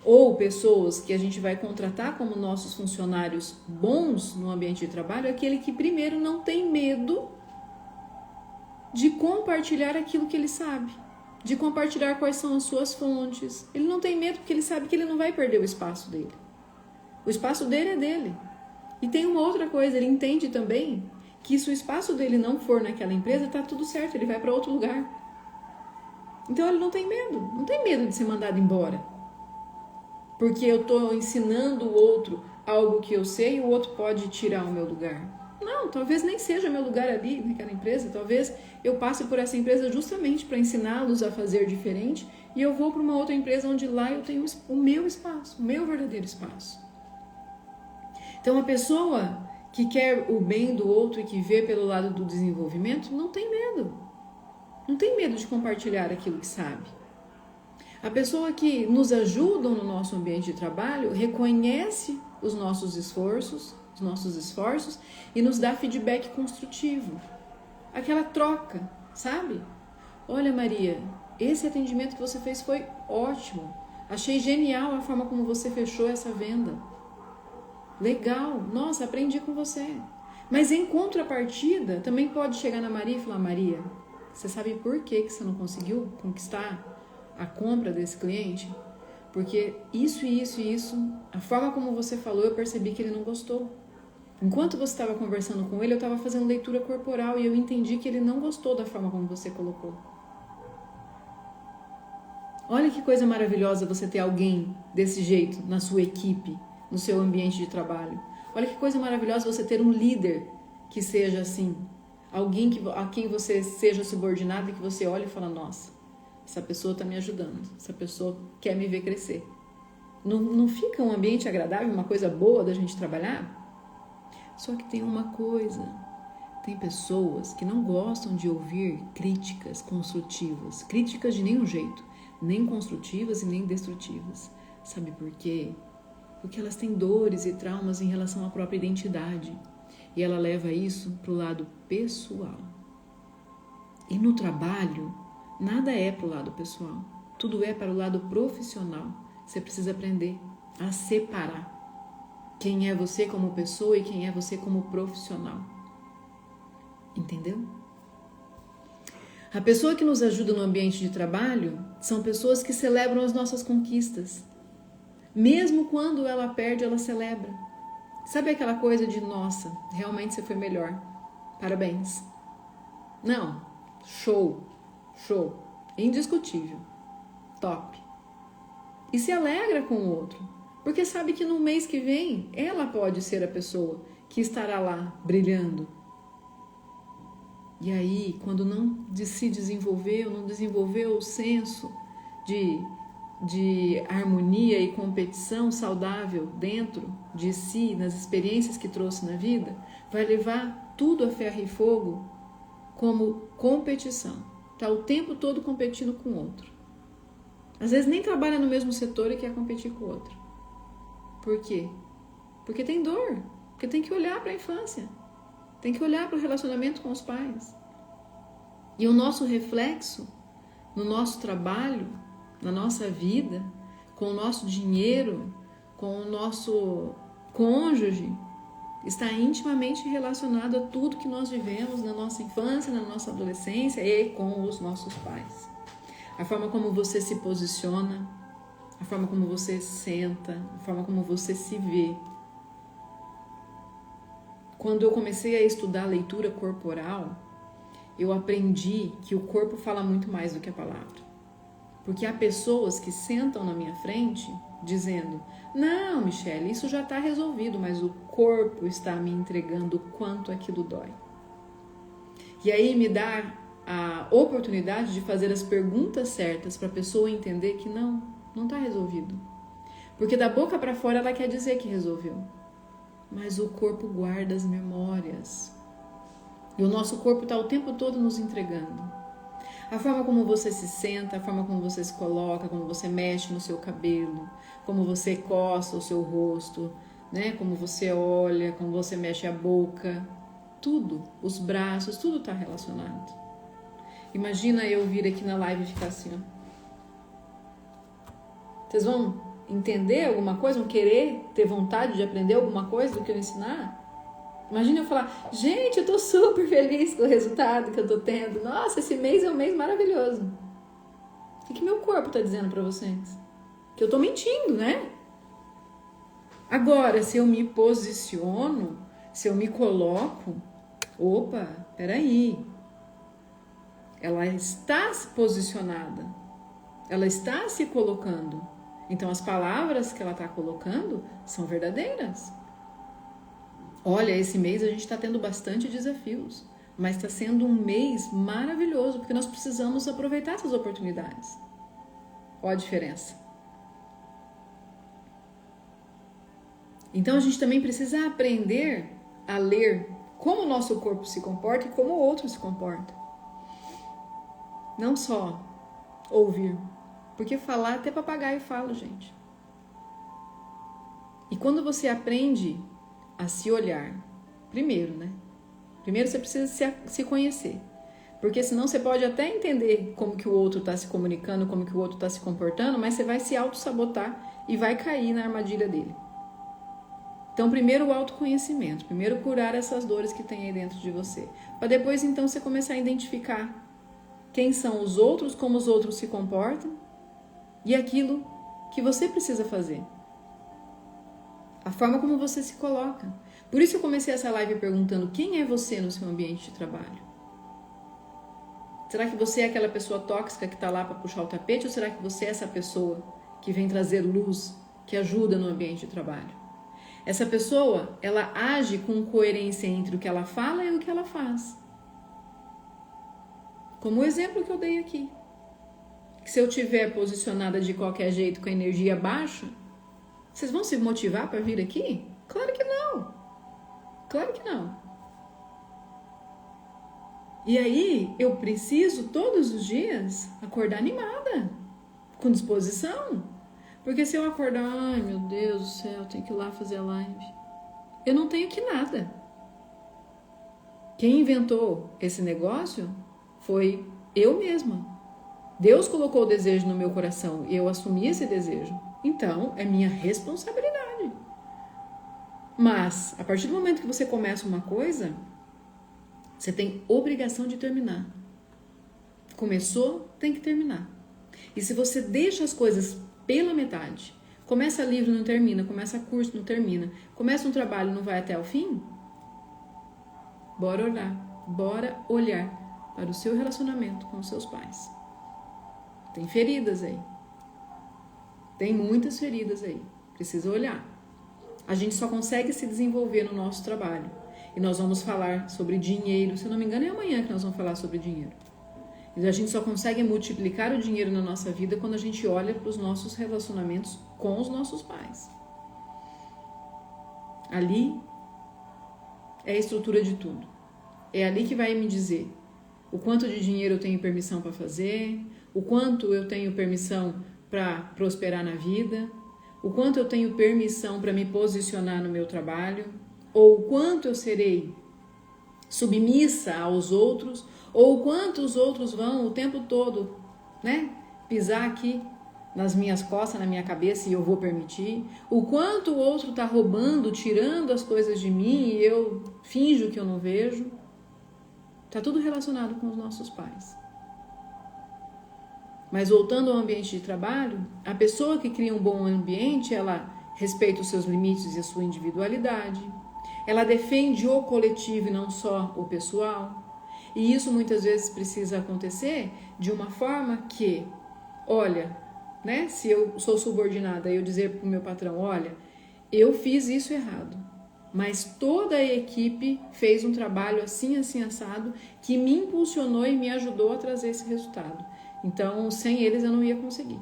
ou pessoas que a gente vai contratar como nossos funcionários bons no ambiente de trabalho, aquele que primeiro não tem medo de compartilhar aquilo que ele sabe, de compartilhar quais são as suas fontes. Ele não tem medo porque ele sabe que ele não vai perder o espaço dele. O espaço dele é dele. E tem uma outra coisa, ele entende também que se o espaço dele não for naquela empresa, tá tudo certo, ele vai para outro lugar. Então ele não tem medo de ser mandado embora. Porque eu estou ensinando o outro algo que eu sei e o outro pode tirar o meu lugar. Não, talvez nem seja meu lugar ali naquela empresa, talvez eu passe por essa empresa justamente para ensiná-los a fazer diferente e eu vou para uma outra empresa onde lá eu tenho o meu espaço, o meu verdadeiro espaço. Então a pessoa que quer o bem do outro e que vê pelo lado do desenvolvimento não tem medo. Não tem medo de compartilhar aquilo que sabe. A pessoa que nos ajuda no nosso ambiente de trabalho reconhece os nossos esforços e nos dá feedback construtivo. Aquela troca, sabe? Olha, Maria, esse atendimento que você fez foi ótimo. Achei genial a forma como você fechou essa venda. Legal, nossa, aprendi com você. Mas em contrapartida, também pode chegar na Maria e falar, Maria, você sabe por que você não conseguiu conquistar a compra desse cliente? Porque isso, a forma como você falou, eu percebi que ele não gostou. Enquanto você estava conversando com ele, eu estava fazendo leitura corporal e eu entendi que ele não gostou da forma como você colocou. Olha que coisa maravilhosa você ter alguém desse jeito na sua equipe, no seu ambiente de trabalho. Olha que coisa maravilhosa você ter um líder que seja assim. Alguém a quem você seja subordinado e que você olhe e fala, nossa, essa pessoa está me ajudando, essa pessoa quer me ver crescer. Não fica um ambiente agradável, uma coisa boa da gente trabalhar? Só que tem uma coisa, tem pessoas que não gostam de ouvir críticas construtivas, críticas de nenhum jeito, nem construtivas e nem destrutivas. Sabe por quê? Porque elas têm dores e traumas em relação à própria identidade. E ela leva isso para o lado pessoal. E no trabalho, nada é para o lado pessoal. Tudo é para o lado profissional. Você precisa aprender a separar quem é você como pessoa e quem é você como profissional. Entendeu? A pessoa que nos ajuda no ambiente de trabalho são pessoas que celebram as nossas conquistas. Mesmo quando ela perde, ela celebra. Sabe aquela coisa de, nossa, realmente você foi melhor. Parabéns. Não, show, indiscutível, top. E se alegra com o outro, porque sabe que no mês que vem, ela pode ser a pessoa que estará lá brilhando. E aí, quando não se desenvolveu, não desenvolveu o senso de harmonia e competição saudável dentro de si, nas experiências que trouxe na vida, vai levar tudo a ferro e fogo como competição. Está o tempo todo competindo com o outro. Às vezes nem trabalha no mesmo setor e quer competir com o outro. Por quê? Porque tem dor, porque tem que olhar para a infância, tem que olhar para o relacionamento com os pais. E o nosso reflexo no nosso trabalho, na nossa vida, com o nosso dinheiro, com o nosso cônjuge, está intimamente relacionado a tudo que nós vivemos na nossa infância, na nossa adolescência e com os nossos pais. A forma como você se posiciona, a forma como você senta, a forma como você se vê. Quando eu comecei a estudar leitura corporal, eu aprendi que o corpo fala muito mais do que a palavra. Porque há pessoas que sentam na minha frente dizendo: não, Michele, isso já está resolvido, mas o corpo está me entregando o quanto aquilo dói. E aí me dá a oportunidade de fazer as perguntas certas para a pessoa entender que não está resolvido. Porque da boca para fora ela quer dizer que resolveu. Mas o corpo guarda as memórias. E o nosso corpo está o tempo todo nos entregando. A forma como você se senta, a forma como você se coloca, como você mexe no seu cabelo, como você coça o seu rosto, né? Como você olha, como você mexe a boca, tudo, os braços, tudo está relacionado. Imagina eu vir aqui na live e ficar assim, ó. Vocês vão entender alguma coisa? Vão querer ter vontade de aprender alguma coisa do que eu ensinar? Imagina eu falar: gente, eu tô super feliz com o resultado que eu tô tendo. Nossa, esse mês é um mês maravilhoso. O que meu corpo tá dizendo pra vocês? Que eu tô mentindo, né? Agora, se eu me posiciono, se eu me coloco, opa, peraí. Ela está posicionada. Ela está se colocando. Então, as palavras que ela está colocando são verdadeiras. Olha, esse mês a gente está tendo bastante desafios, mas está sendo um mês maravilhoso, porque nós precisamos aproveitar essas oportunidades. Olha a diferença. Então, a gente também precisa aprender a ler como o nosso corpo se comporta e como o outro se comporta. Não só ouvir. Porque falar, até papagaio fala, gente. E quando você aprende a se olhar, primeiro, né? Primeiro você precisa se conhecer. Porque senão você pode até entender como que o outro está se comunicando, como que o outro está se comportando, mas você vai se auto-sabotar e vai cair na armadilha dele. Então, primeiro o autoconhecimento. Primeiro curar essas dores que tem aí dentro de você. Para depois, então, você começar a identificar quem são os outros, como os outros se comportam, e aquilo que você precisa fazer. A forma como você se coloca. Por isso eu comecei essa live perguntando: quem é você no seu ambiente de trabalho? Será que você é aquela pessoa tóxica que está lá para puxar o tapete? Ou será que você é essa pessoa que vem trazer luz, que ajuda no ambiente de trabalho? Essa pessoa, ela age com coerência entre o que ela fala e o que ela faz. Como o exemplo que eu dei aqui. Que se eu estiver posicionada de qualquer jeito com a energia baixa, vocês vão se motivar para vir aqui? Claro que não. Claro que não. E aí, eu preciso todos os dias acordar animada, com disposição. Porque se eu acordar, ai meu Deus do céu, tenho que ir lá fazer a live. Eu não tenho que nada. Quem inventou esse negócio foi eu mesma. Deus colocou o desejo no meu coração e eu assumi esse desejo. Então, é minha responsabilidade. Mas, a partir do momento que você começa uma coisa, você tem obrigação de terminar. Começou, tem que terminar. E se você deixa as coisas pela metade, começa livro, não termina, começa curso, não termina, começa um trabalho, não vai até o fim, bora olhar para o seu relacionamento com os seus pais. Tem feridas aí. Tem muitas feridas aí. Precisa olhar. A gente só consegue se desenvolver no nosso trabalho. E nós vamos falar sobre dinheiro. Se eu não me engano, é amanhã que nós vamos falar sobre dinheiro. E a gente só consegue multiplicar o dinheiro na nossa vida quando a gente olha para os nossos relacionamentos com os nossos pais. Ali é a estrutura de tudo. É ali que vai me dizer o quanto de dinheiro eu tenho permissão para fazer, o quanto eu tenho permissão para prosperar na vida, o quanto eu tenho permissão para me posicionar no meu trabalho, ou o quanto eu serei submissa aos outros, ou o quanto os outros vão o tempo todo, né, pisar aqui nas minhas costas, na minha cabeça, e eu vou permitir, o quanto o outro está roubando, tirando as coisas de mim e eu finjo que eu não vejo. Está tudo relacionado com os nossos pais. Mas voltando ao ambiente de trabalho, a pessoa que cria um bom ambiente, ela respeita os seus limites e a sua individualidade. Ela defende o coletivo e não só o pessoal. E isso muitas vezes precisa acontecer de uma forma que, olha, né? Se eu sou subordinada, eu dizer para o meu patrão, olha, eu fiz isso errado, mas toda a equipe fez um trabalho assim, assim, assado, que me impulsionou e me ajudou a trazer esse resultado. Então, sem eles eu não ia conseguir.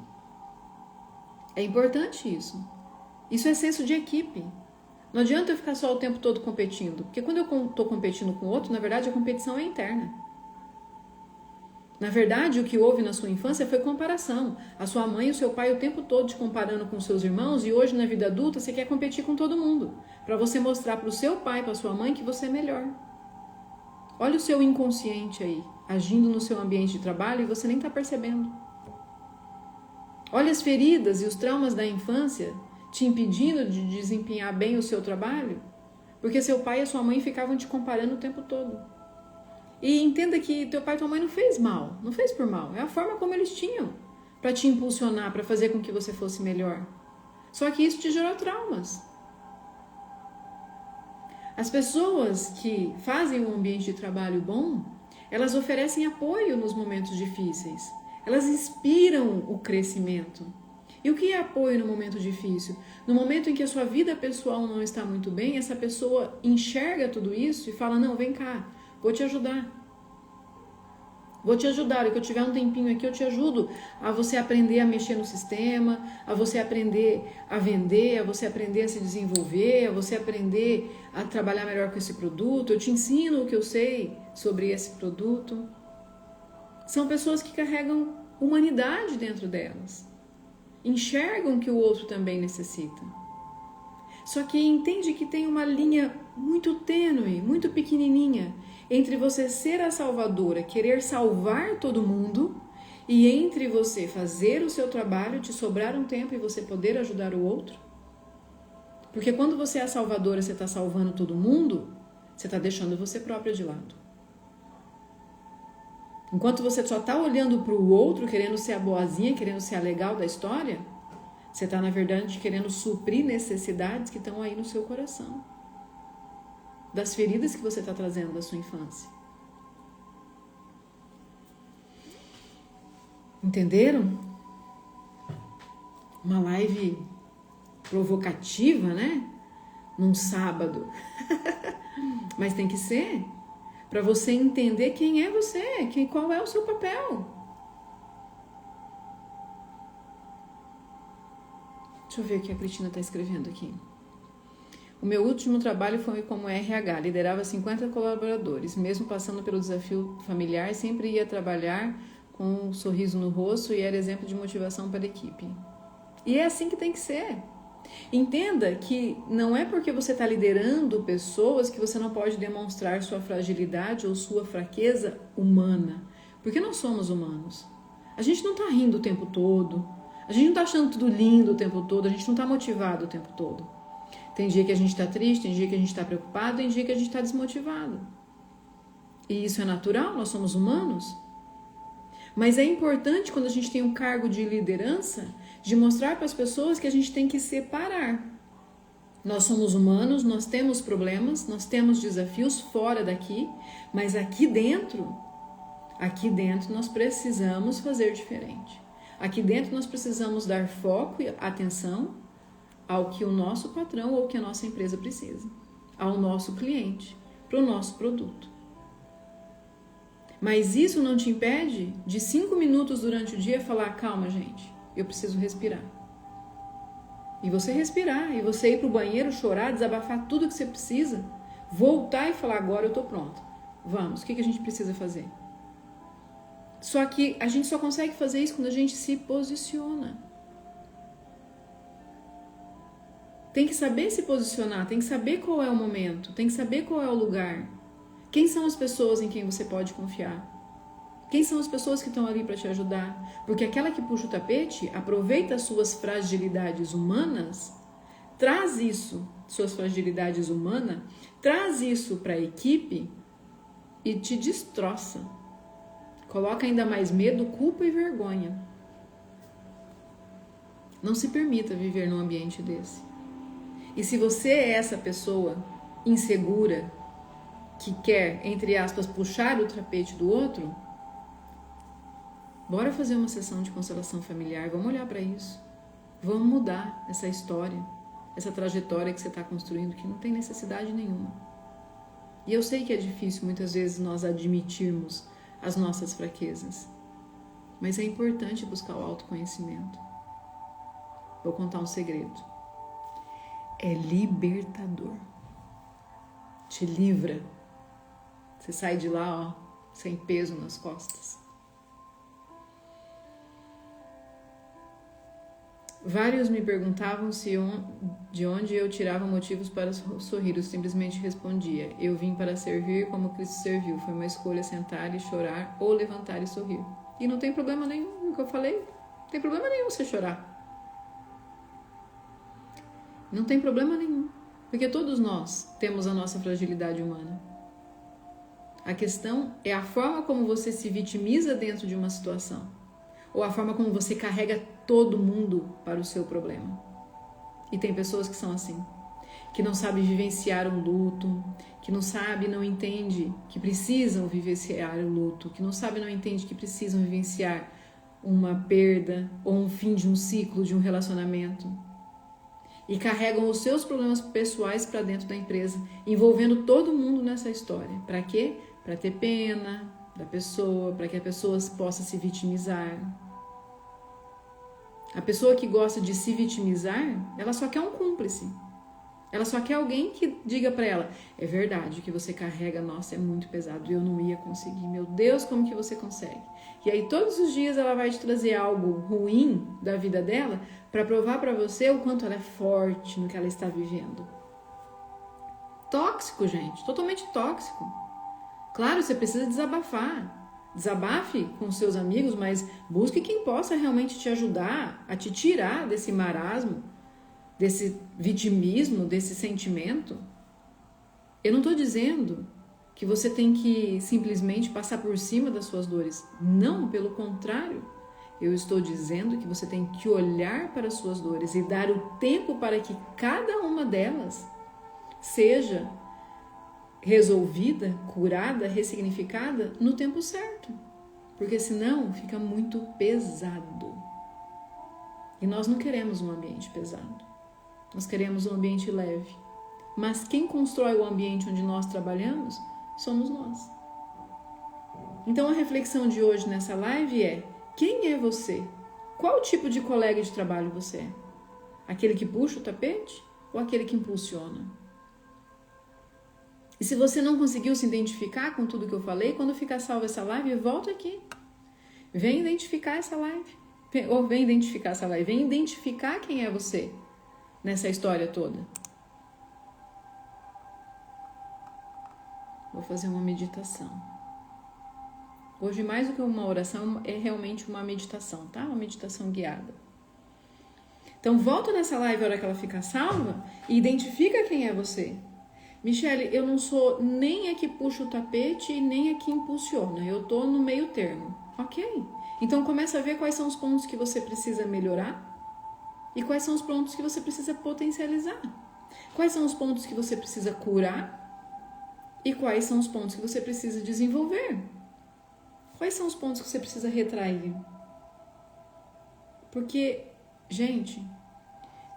É importante isso. Isso é senso de equipe. Não adianta eu ficar só o tempo todo competindo, porque quando eu estou competindo com o outro, na verdade a competição é interna. Na verdade, o que houve na sua infância foi comparação. A sua mãe e o seu pai o tempo todo te comparando com seus irmãos, e hoje na vida adulta você quer competir com todo mundo, para você mostrar para o seu pai, para sua mãe que você é melhor. Olha o seu inconsciente aí, agindo no seu ambiente de trabalho e você nem está percebendo. Olha as feridas e os traumas da infância te impedindo de desempenhar bem o seu trabalho, porque seu pai e a sua mãe ficavam te comparando o tempo todo. E entenda que teu pai e tua mãe não fez mal, não fez por mal, é a forma como eles tinham para te impulsionar, para fazer com que você fosse melhor. Só que isso te gerou traumas. As pessoas que fazem um ambiente de trabalho bom, elas oferecem apoio nos momentos difíceis. Elas inspiram o crescimento. E o que é apoio no momento difícil? No momento em que a sua vida pessoal não está muito bem, essa pessoa enxerga tudo isso e fala, não, vem cá, vou te ajudar. Vou te ajudar, que eu tiver um tempinho aqui, eu te ajudo a você aprender a mexer no sistema, a você aprender a vender, a você aprender a se desenvolver, a você aprender a trabalhar melhor com esse produto. Eu te ensino o que eu sei sobre esse produto. São pessoas que carregam humanidade dentro delas. Enxergam que o outro também necessita. Só que entende que tem uma linha muito tênue, muito pequenininha, entre você ser a salvadora, querer salvar todo mundo, e entre você fazer o seu trabalho, te sobrar um tempo e você poder ajudar o outro. Porque quando você é a salvadora, você está salvando todo mundo, você está deixando você própria de lado. Enquanto você só está olhando para o outro, querendo ser a boazinha, querendo ser a legal da história, você está, na verdade, querendo suprir necessidades que estão aí no seu coração. Das feridas que você está trazendo da sua infância. Entenderam? Uma live provocativa, né? Num sábado. Mas tem que ser para você entender quem é você, qual é o seu papel. Deixa eu ver o que a Cristina está escrevendo aqui. O meu último trabalho foi como RH, liderava 50 colaboradores. Mesmo passando pelo desafio familiar, sempre ia trabalhar com um sorriso no rosto e era exemplo de motivação para a equipe. E é assim que tem que ser. Entenda que não é porque você está liderando pessoas que você não pode demonstrar sua fragilidade ou sua fraqueza humana. Porque nós somos humanos. A gente não está rindo o tempo todo. A gente não está achando tudo lindo o tempo todo. A gente não está motivado o tempo todo. Tem dia que a gente está triste, tem dia que a gente está preocupado, tem dia que a gente está desmotivado. E isso é natural, nós somos humanos. Mas é importante, quando a gente tem um cargo de liderança, de mostrar para as pessoas que a gente tem que separar. Nós somos humanos, nós temos problemas, nós temos desafios fora daqui, mas aqui dentro nós precisamos fazer diferente. Aqui dentro nós precisamos dar foco e atenção ao que o nosso patrão ou que a nossa empresa precisa, ao nosso cliente, para o nosso produto. Mas isso não te impede de 5 minutos durante o dia falar, calma gente, eu preciso respirar. E você respirar, e você ir para o banheiro, chorar, desabafar tudo que você precisa, voltar e falar, agora eu estou pronta. Vamos, o que a gente precisa fazer? Só que a gente só consegue fazer isso quando a gente se posiciona. Tem que saber se posicionar, tem que saber qual é o momento, tem que saber qual é o lugar. Quem são as pessoas em quem você pode confiar? Quem são as pessoas que estão ali para te ajudar? Porque aquela que puxa o tapete, aproveita as suas fragilidades humanas, traz isso, suas fragilidades humanas, traz isso para a equipe e te destroça. Coloca ainda mais medo, culpa e vergonha. Não se permita viver num ambiente desse. E se você é essa pessoa insegura, que quer, entre aspas, puxar o tapete do outro, bora fazer uma sessão de constelação familiar, vamos olhar para isso. Vamos mudar essa história, essa trajetória que você está construindo, que não tem necessidade nenhuma. E eu sei que é difícil muitas vezes nós admitirmos as nossas fraquezas, mas é importante buscar o autoconhecimento. Vou contar um segredo. É libertador. Te livra. Você sai de lá, ó, sem peso nas costas. Vários me perguntavam de onde eu tirava motivos para sorrir. Eu simplesmente respondia: eu vim para servir como Cristo serviu. Foi uma escolha sentar e chorar ou levantar e sorrir. E não tem problema nenhum no que eu falei. Não tem problema nenhum você chorar. Não tem problema nenhum. Porque todos nós temos a nossa fragilidade humana. A questão é a forma como você se vitimiza dentro de uma situação. Ou a forma como você carrega todo mundo para o seu problema. E tem pessoas que são assim, que não sabem vivenciar um luto, que não sabem, não entendem que precisam vivenciar o luto, que não sabem, não entendem que precisam vivenciar uma perda ou um fim de um ciclo, de um relacionamento. E carregam os seus problemas pessoais para dentro da empresa, envolvendo todo mundo nessa história. Para quê? Para ter pena da pessoa, para que a pessoa possa se vitimizar. A pessoa que gosta de se vitimizar, ela só quer um cúmplice. Ela só quer alguém que diga para ela: é verdade, o que você carrega, nossa, é muito pesado, eu não ia conseguir. Meu Deus, como que você consegue? E aí todos os dias ela vai te trazer algo ruim da vida dela para provar para você o quanto ela é forte no que ela está vivendo. Tóxico, gente, totalmente tóxico. Claro, você precisa desabafar. Desabafe com seus amigos, mas busque quem possa realmente te ajudar a te tirar desse marasmo, desse vitimismo, desse sentimento. Eu não estou dizendo que você tem que simplesmente passar por cima das suas dores. Não, pelo contrário. Eu estou dizendo que você tem que olhar para as suas dores e dar o tempo para que cada uma delas seja resolvida, curada, ressignificada no tempo certo. Porque senão fica muito pesado. E nós não queremos um ambiente pesado. Nós queremos um ambiente leve. Mas quem constrói o ambiente onde nós trabalhamos somos nós. Então a reflexão de hoje nessa live é: quem é você? Qual tipo de colega de trabalho você é? Aquele que puxa o tapete ou aquele que impulsiona? E se você não conseguiu se identificar com tudo que eu falei, quando ficar salva essa live, volta aqui. Vem identificar essa live. Vem identificar quem é você nessa história toda. Vou fazer uma meditação. Hoje, mais do que uma oração, é realmente uma meditação, tá? Uma meditação guiada. Então, volta nessa live a hora que ela ficar salva e identifica quem é você. Michele, eu não sou nem a que puxa o tapete e nem a que impulsiona. Eu tô no meio termo. Ok. Então, começa a ver quais são os pontos que você precisa melhorar e quais são os pontos que você precisa potencializar. Quais são os pontos que você precisa curar e quais são os pontos que você precisa desenvolver. Quais são os pontos que você precisa retrair? Porque, gente,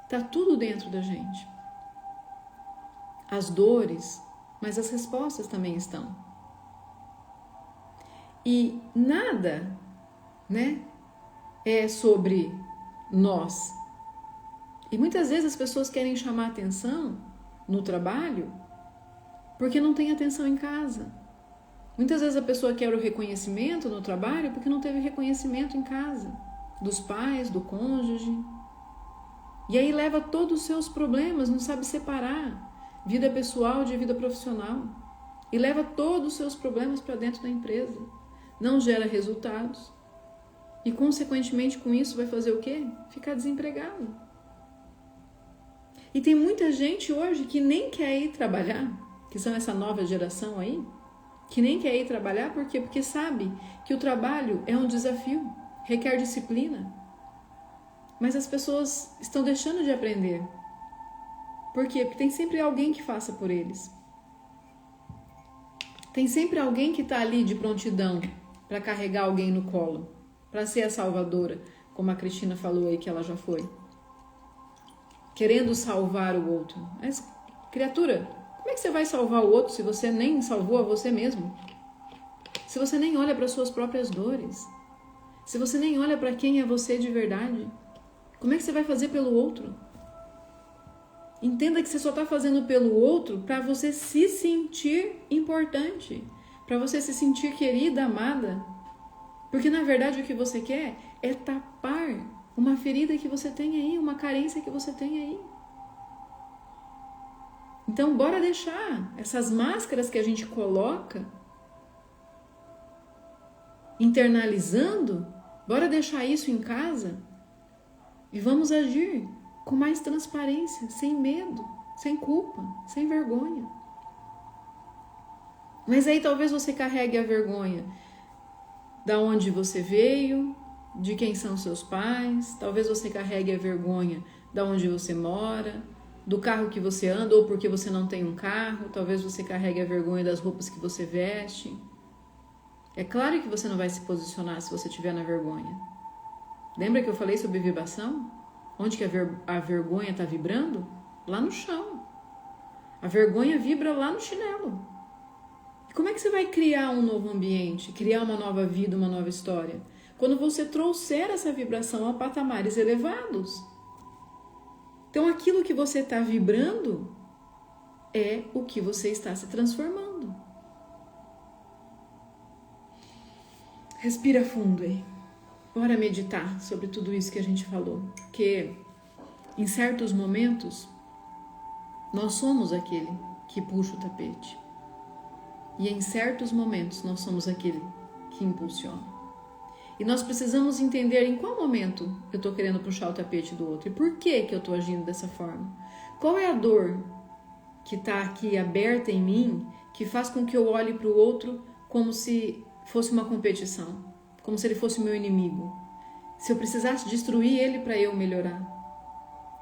tá tudo dentro da gente. As dores, mas as respostas também estão. E nada, né, é sobre nós. E muitas vezes as pessoas querem chamar atenção no trabalho porque não tem atenção em casa. Muitas vezes a pessoa quer o reconhecimento no trabalho porque não teve reconhecimento em casa, dos pais, do cônjuge. E aí leva todos os seus problemas, não sabe separar vida pessoal de vida profissional. E leva todos os seus problemas para dentro da empresa. Não gera resultados. E consequentemente com isso vai fazer o quê? Ficar desempregado. E tem muita gente hoje que nem quer ir trabalhar, que são essa nova geração aí, que nem quer ir trabalhar, por quê? Porque sabe que o trabalho é um desafio, requer disciplina. Mas as pessoas estão deixando de aprender. Por quê? Porque tem sempre alguém que faça por eles. Tem sempre alguém que está ali de prontidão para carregar alguém no colo, para ser a salvadora, como a Cristina falou aí que ela já foi. Querendo salvar o outro. Mas, criatura, como é que você vai salvar o outro se você nem salvou a você mesmo? Se você nem olha para suas próprias dores? Se você nem olha para quem é você de verdade? Como é que você vai fazer pelo outro? Entenda que você só está fazendo pelo outro para você se sentir importante, para você se sentir querida, amada. Porque na verdade o que você quer é tapar uma ferida que você tem aí, uma carência que você tem aí. Então bora deixar essas máscaras que a gente coloca internalizando, bora deixar isso em casa e vamos agir com mais transparência, sem medo, sem culpa, sem vergonha. Mas aí talvez você carregue a vergonha da onde você veio, de quem são seus pais, talvez você carregue a vergonha da onde você mora, do carro que você anda ou porque você não tem um carro, talvez você carregue a vergonha das roupas que você veste. É claro que você não vai se posicionar se você estiver na vergonha. Lembra que eu falei sobre vibração? Onde que a vergonha está vibrando? Lá no chão. A vergonha vibra lá no chinelo. E como é que você vai criar um novo ambiente, criar uma nova vida, uma nova história? Quando você trouxer essa vibração a patamares elevados. Então aquilo que você está vibrando é o que você está se transformando. Respira fundo aí. Bora meditar sobre tudo isso que a gente falou. Porque em certos momentos nós somos aquele que puxa o tapete. E em certos momentos nós somos aquele que impulsiona. E nós precisamos entender em qual momento eu estou querendo puxar o tapete do outro. E por que eu estou agindo dessa forma? Qual é a dor que está aqui aberta em mim que faz com que eu olhe para o outro como se fosse uma competição? Como se ele fosse o meu inimigo. Se eu precisasse destruir ele para eu melhorar.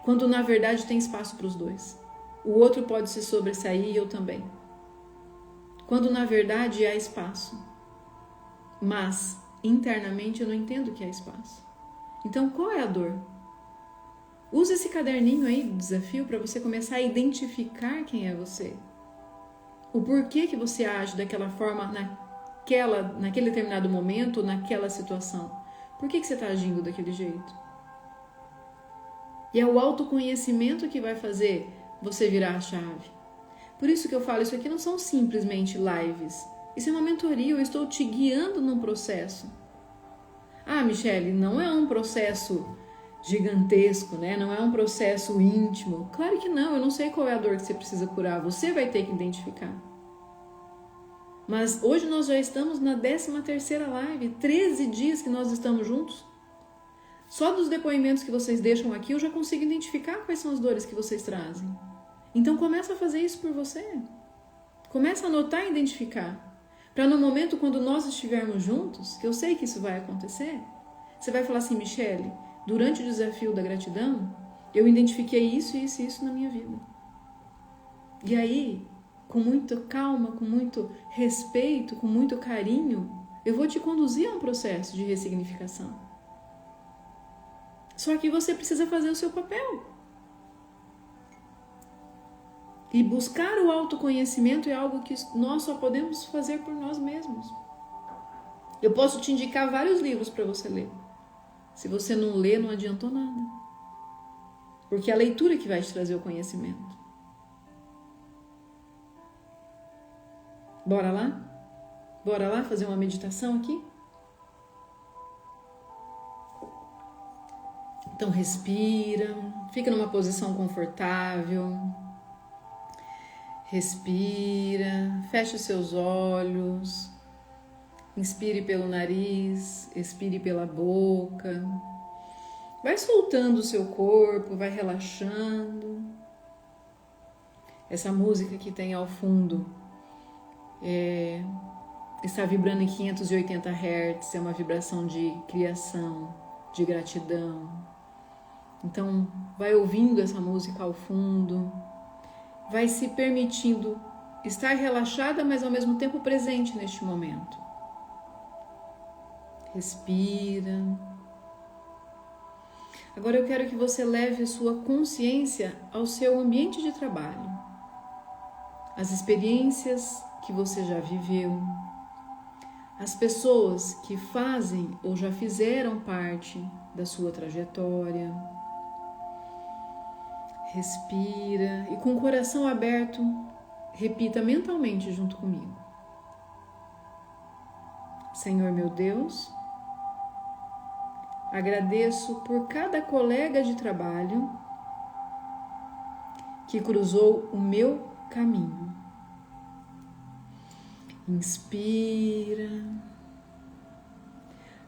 Quando na verdade tem espaço para os dois. O outro pode se sobressair e eu também. Quando na verdade há espaço. Mas internamente eu não entendo que há espaço. Então qual é a dor? Use esse caderninho aí do desafio para você começar a identificar quem é você. O porquê que você age daquela forma naquele determinado momento, naquela situação. Por que você está agindo daquele jeito? E é o autoconhecimento que vai fazer você virar a chave. Por isso que eu falo, isso aqui não são simplesmente lives. Isso é uma mentoria, eu estou te guiando num processo. Ah, Michele, não é um processo gigantesco, né? Não é um processo íntimo. Claro que não, eu não sei qual é a dor que você precisa curar, você vai ter que identificar. Mas hoje nós já estamos na 13ª live, 13 dias que nós estamos juntos. Só dos depoimentos que vocês deixam aqui eu já consigo identificar quais são as dores que vocês trazem. Então começa a fazer isso por você. Começa a anotar e identificar. Para no momento quando nós estivermos juntos, que eu sei que isso vai acontecer, você vai falar assim, Michele, durante o desafio da gratidão, eu identifiquei isso, isso e isso na minha vida. E aí, com muita calma, com muito respeito, com muito carinho, eu vou te conduzir a um processo de ressignificação. Só que você precisa fazer o seu papel. E buscar o autoconhecimento é algo que nós só podemos fazer por nós mesmos. Eu posso te indicar vários livros para você ler. Se você não lê, não adiantou nada. Porque é a leitura que vai te trazer o conhecimento. Bora lá? Bora lá fazer uma meditação aqui? Então respira, fica numa posição confortável. Respira, feche os seus olhos. Inspire pelo nariz, expire pela boca. Vai soltando o seu corpo, vai relaxando. Essa música que tem ao fundo está vibrando em 580 Hz, é uma vibração de criação, de gratidão. Então, vai ouvindo essa música ao fundo, vai se permitindo estar relaxada, mas ao mesmo tempo presente neste momento. Respira. Agora eu quero que você leve a sua consciência ao seu ambiente de trabalho, as experiências que você já viveu, as pessoas que fazem ou já fizeram parte da sua trajetória. Respira e com o coração aberto, repita mentalmente junto comigo. Senhor meu Deus, agradeço por cada colega de trabalho que cruzou o meu caminho. Inspira.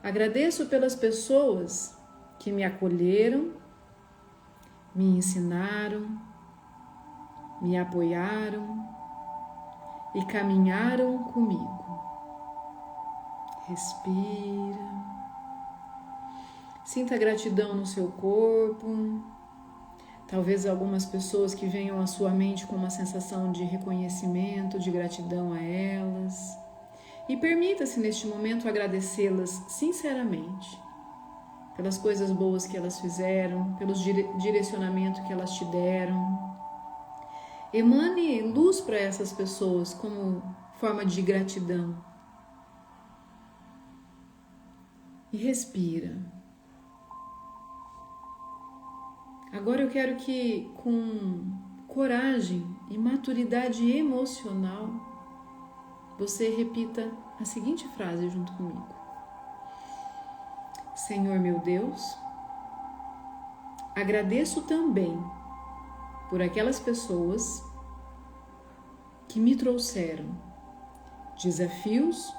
Agradeço pelas pessoas que me acolheram, me ensinaram, me apoiaram e caminharam comigo. Respira. Sinta gratidão no seu corpo. Talvez algumas pessoas que venham à sua mente com uma sensação de reconhecimento, de gratidão a elas. E permita-se neste momento agradecê-las sinceramente pelas coisas boas que elas fizeram, pelos direcionamento que elas te deram. Emane luz para essas pessoas como forma de gratidão. E respira. Agora eu quero que, com coragem e maturidade emocional, você repita a seguinte frase junto comigo. Senhor meu Deus, agradeço também por aquelas pessoas que me trouxeram desafios,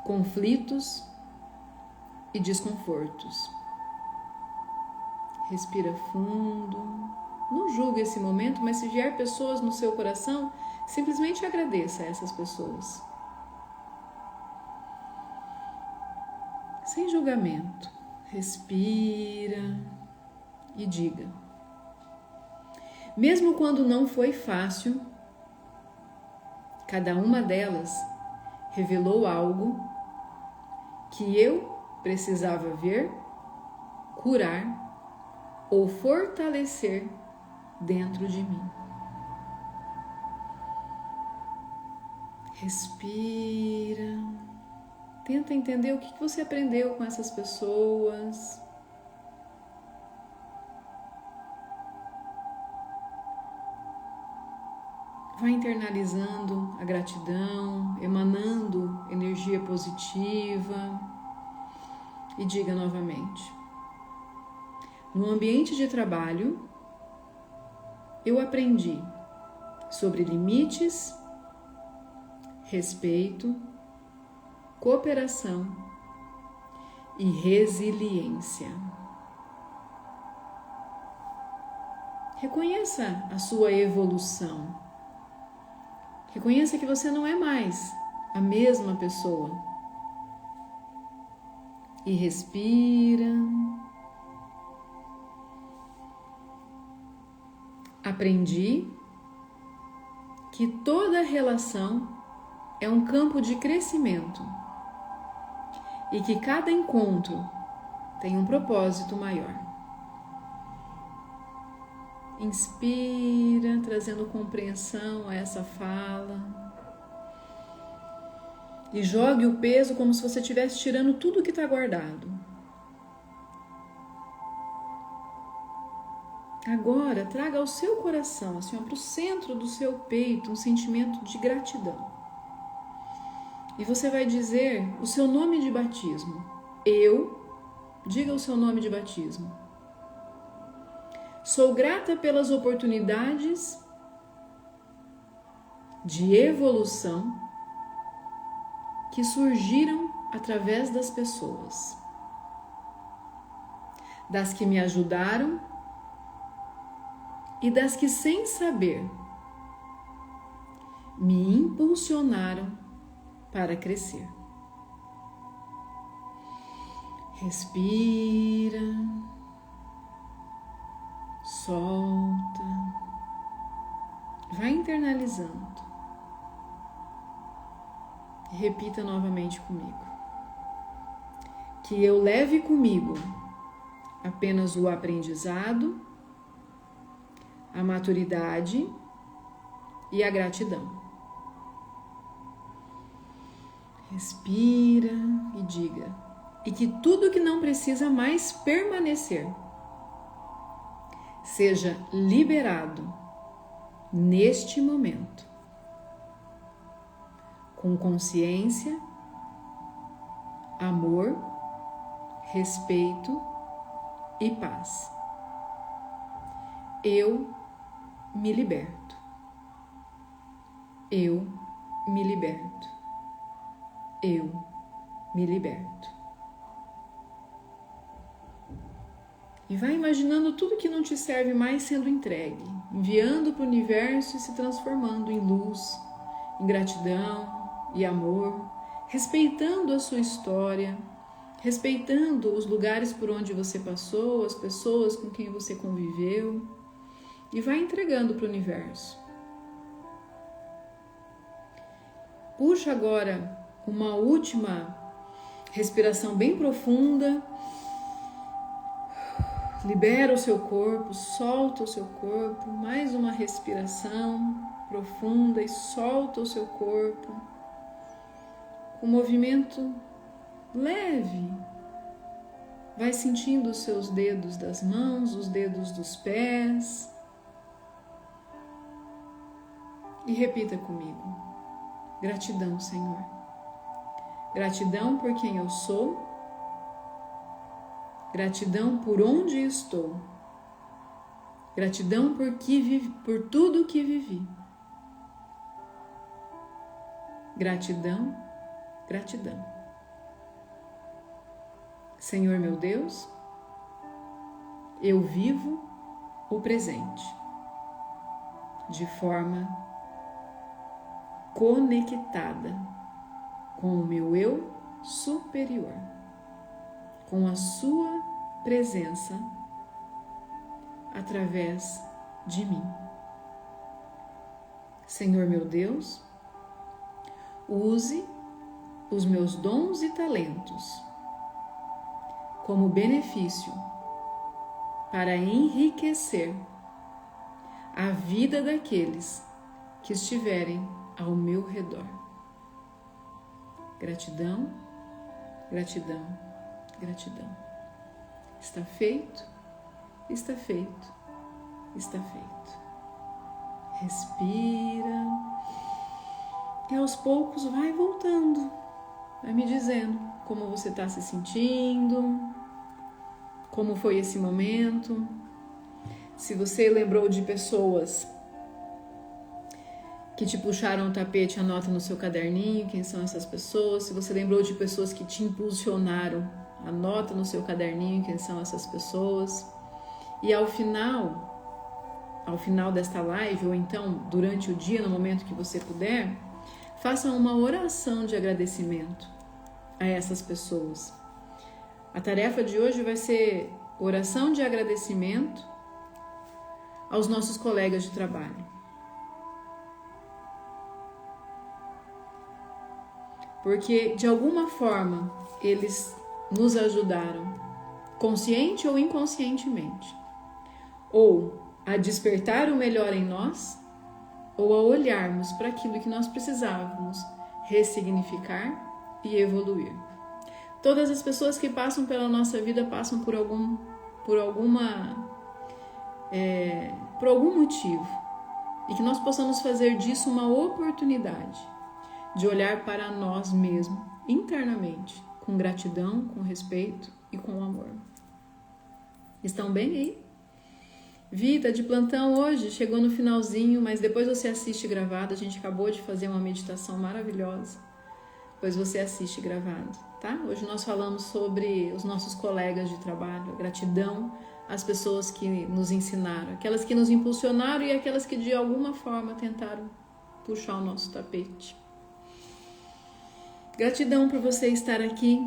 conflitos e desconfortos. Respira fundo, não julgue esse momento, mas se vier pessoas no seu coração, simplesmente agradeça a essas pessoas. Sem julgamento, respira e diga: mesmo quando não foi fácil, cada uma delas revelou algo que eu precisava ver, curar ou fortalecer dentro de mim. Respira. Tenta entender o que você aprendeu com essas pessoas. Vai internalizando a gratidão, emanando energia positiva e diga novamente: no ambiente de trabalho, eu aprendi sobre limites, respeito, cooperação e resiliência. Reconheça a sua evolução. Reconheça que você não é mais a mesma pessoa. E respira. Aprendi que toda relação é um campo de crescimento e que cada encontro tem um propósito maior. Inspira, trazendo compreensão a essa fala. E jogue o peso como se você estivesse tirando tudo que está guardado. Agora, traga ao seu coração, assim, para o centro do seu peito, um sentimento de gratidão. E você vai dizer o seu nome de batismo. Diga o seu nome de batismo. Sou grata pelas oportunidades de evolução que surgiram através das pessoas, das que me ajudaram e das que, sem saber, me impulsionaram para crescer. Respira, solta, vai internalizando finalizando. Repita novamente comigo. Que eu leve comigo apenas o aprendizado, a maturidade e a gratidão. Respira e diga. E que tudo que não precisa mais permanecer seja liberado neste momento, com consciência, amor, respeito e paz. Eu me liberto. Eu me liberto. Eu me liberto. E vai imaginando tudo que não te serve mais sendo entregue, enviando para o universo e se transformando em luz, em gratidão e amor, respeitando a sua história, respeitando os lugares por onde você passou, as pessoas com quem você conviveu, e vai entregando para o universo. Puxa agora uma última respiração bem profunda. Libera o seu corpo, solta o seu corpo. Mais uma respiração profunda e solta o seu corpo. Com um movimento leve. Vai sentindo os seus dedos das mãos, os dedos dos pés. E repita comigo. Gratidão, Senhor. Gratidão por quem eu sou. Gratidão por onde estou. Gratidão por tudo que vivi. Gratidão, gratidão. Senhor meu Deus, eu vivo o presente de forma conectada com o meu eu superior, com a sua presença através de mim. Senhor meu Deus, use os meus dons e talentos como benefício para enriquecer a vida daqueles que estiverem ao meu redor. Gratidão, gratidão, gratidão. Está feito, está feito, está feito. Respira e aos poucos vai voltando, vai me dizendo como você está se sentindo, como foi esse momento. Se você lembrou de pessoas que te puxaram o tapete, anota no seu caderninho quem são essas pessoas. Se você lembrou de pessoas que te impulsionaram, anota no seu caderninho quem são essas pessoas. E ao final desta live, ou então durante o dia, no momento que você puder, faça uma oração de agradecimento a essas pessoas. A tarefa de hoje vai ser oração de agradecimento aos nossos colegas de trabalho. Porque, de alguma forma, eles nos ajudaram, consciente ou inconscientemente, ou a despertar o melhor em nós, ou a olharmos para aquilo que nós precisávamos ressignificar e evoluir. Todas as pessoas que passam pela nossa vida passam por algum motivo, e que nós possamos fazer disso uma oportunidade de olhar para nós mesmos internamente, com gratidão, com respeito e com amor. Estão bem aí? Vida de plantão hoje, chegou no finalzinho, mas depois você assiste gravado. A gente acabou de fazer uma meditação maravilhosa, depois você assiste gravado, tá? Hoje nós falamos sobre os nossos colegas de trabalho, a gratidão às pessoas que nos ensinaram, aquelas que nos impulsionaram e aquelas que de alguma forma tentaram puxar o nosso tapete. Gratidão por você estar aqui,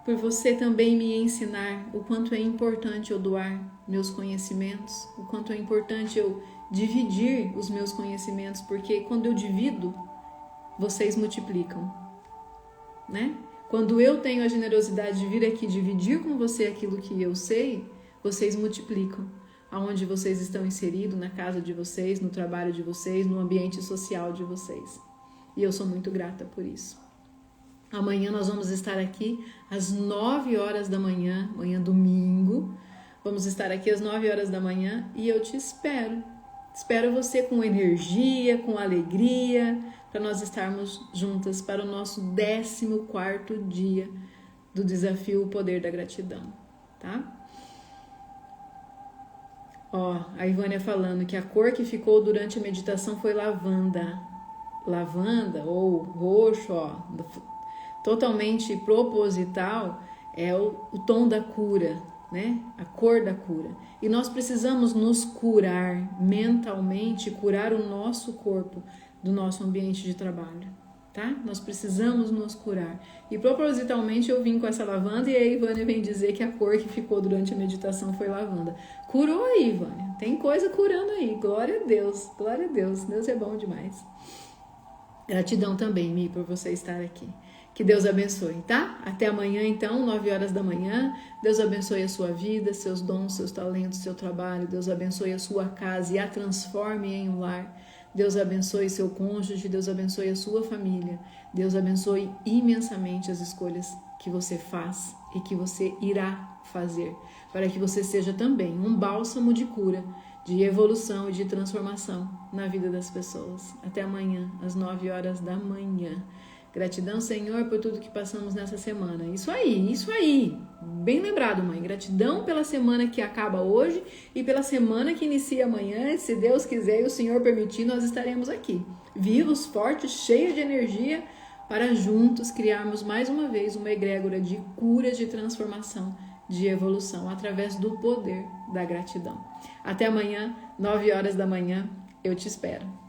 por você também me ensinar o quanto é importante eu doar meus conhecimentos, o quanto é importante eu dividir os meus conhecimentos, porque quando eu divido, vocês multiplicam, né? Quando eu tenho a generosidade de vir aqui dividir com você aquilo que eu sei, vocês multiplicam. Aonde vocês estão inseridos, na casa de vocês, no trabalho de vocês, no ambiente social de vocês. E eu sou muito grata por isso. Amanhã nós vamos estar aqui às 9 horas da manhã, amanhã domingo. Vamos estar aqui às 9 horas da manhã e eu te espero. Espero você com energia, com alegria, para nós estarmos juntas para o nosso 14º dia do desafio O Poder da Gratidão, tá? Ó, a Ivânia falando que a cor que ficou durante a meditação foi lavanda. Lavanda ou roxo, ó, totalmente proposital, é o tom da cura, né? A cor da cura. E nós precisamos nos curar mentalmente, curar o nosso corpo do nosso ambiente de trabalho, tá? Nós precisamos nos curar. E propositalmente eu vim com essa lavanda e a Ivânia vem dizer que a cor que ficou durante a meditação foi lavanda. Curou aí, Ivânia. Tem coisa curando aí. Glória a Deus. Glória a Deus. Deus é bom demais. Gratidão também, Mi, por você estar aqui. Que Deus abençoe, tá? Até amanhã, então, 9 horas da manhã. Deus abençoe a sua vida, seus dons, seus talentos, seu trabalho. Deus abençoe a sua casa e a transforme em um lar. Deus abençoe seu cônjuge, Deus abençoe a sua família. Deus abençoe imensamente as escolhas que você faz e que você irá fazer, para que você seja também um bálsamo de cura, de evolução e de transformação na vida das pessoas. Até amanhã, às 9 horas da manhã. Gratidão, Senhor, por tudo que passamos nessa semana. Isso aí. Bem lembrado, mãe. Gratidão pela semana que acaba hoje e pela semana que inicia amanhã. Se Deus quiser e o Senhor permitir, nós estaremos aqui, vivos, fortes, cheios de energia, para juntos criarmos mais uma vez uma egrégora de cura, de transformação, de evolução, através do poder da gratidão. Até amanhã, 9 horas da manhã. Eu te espero.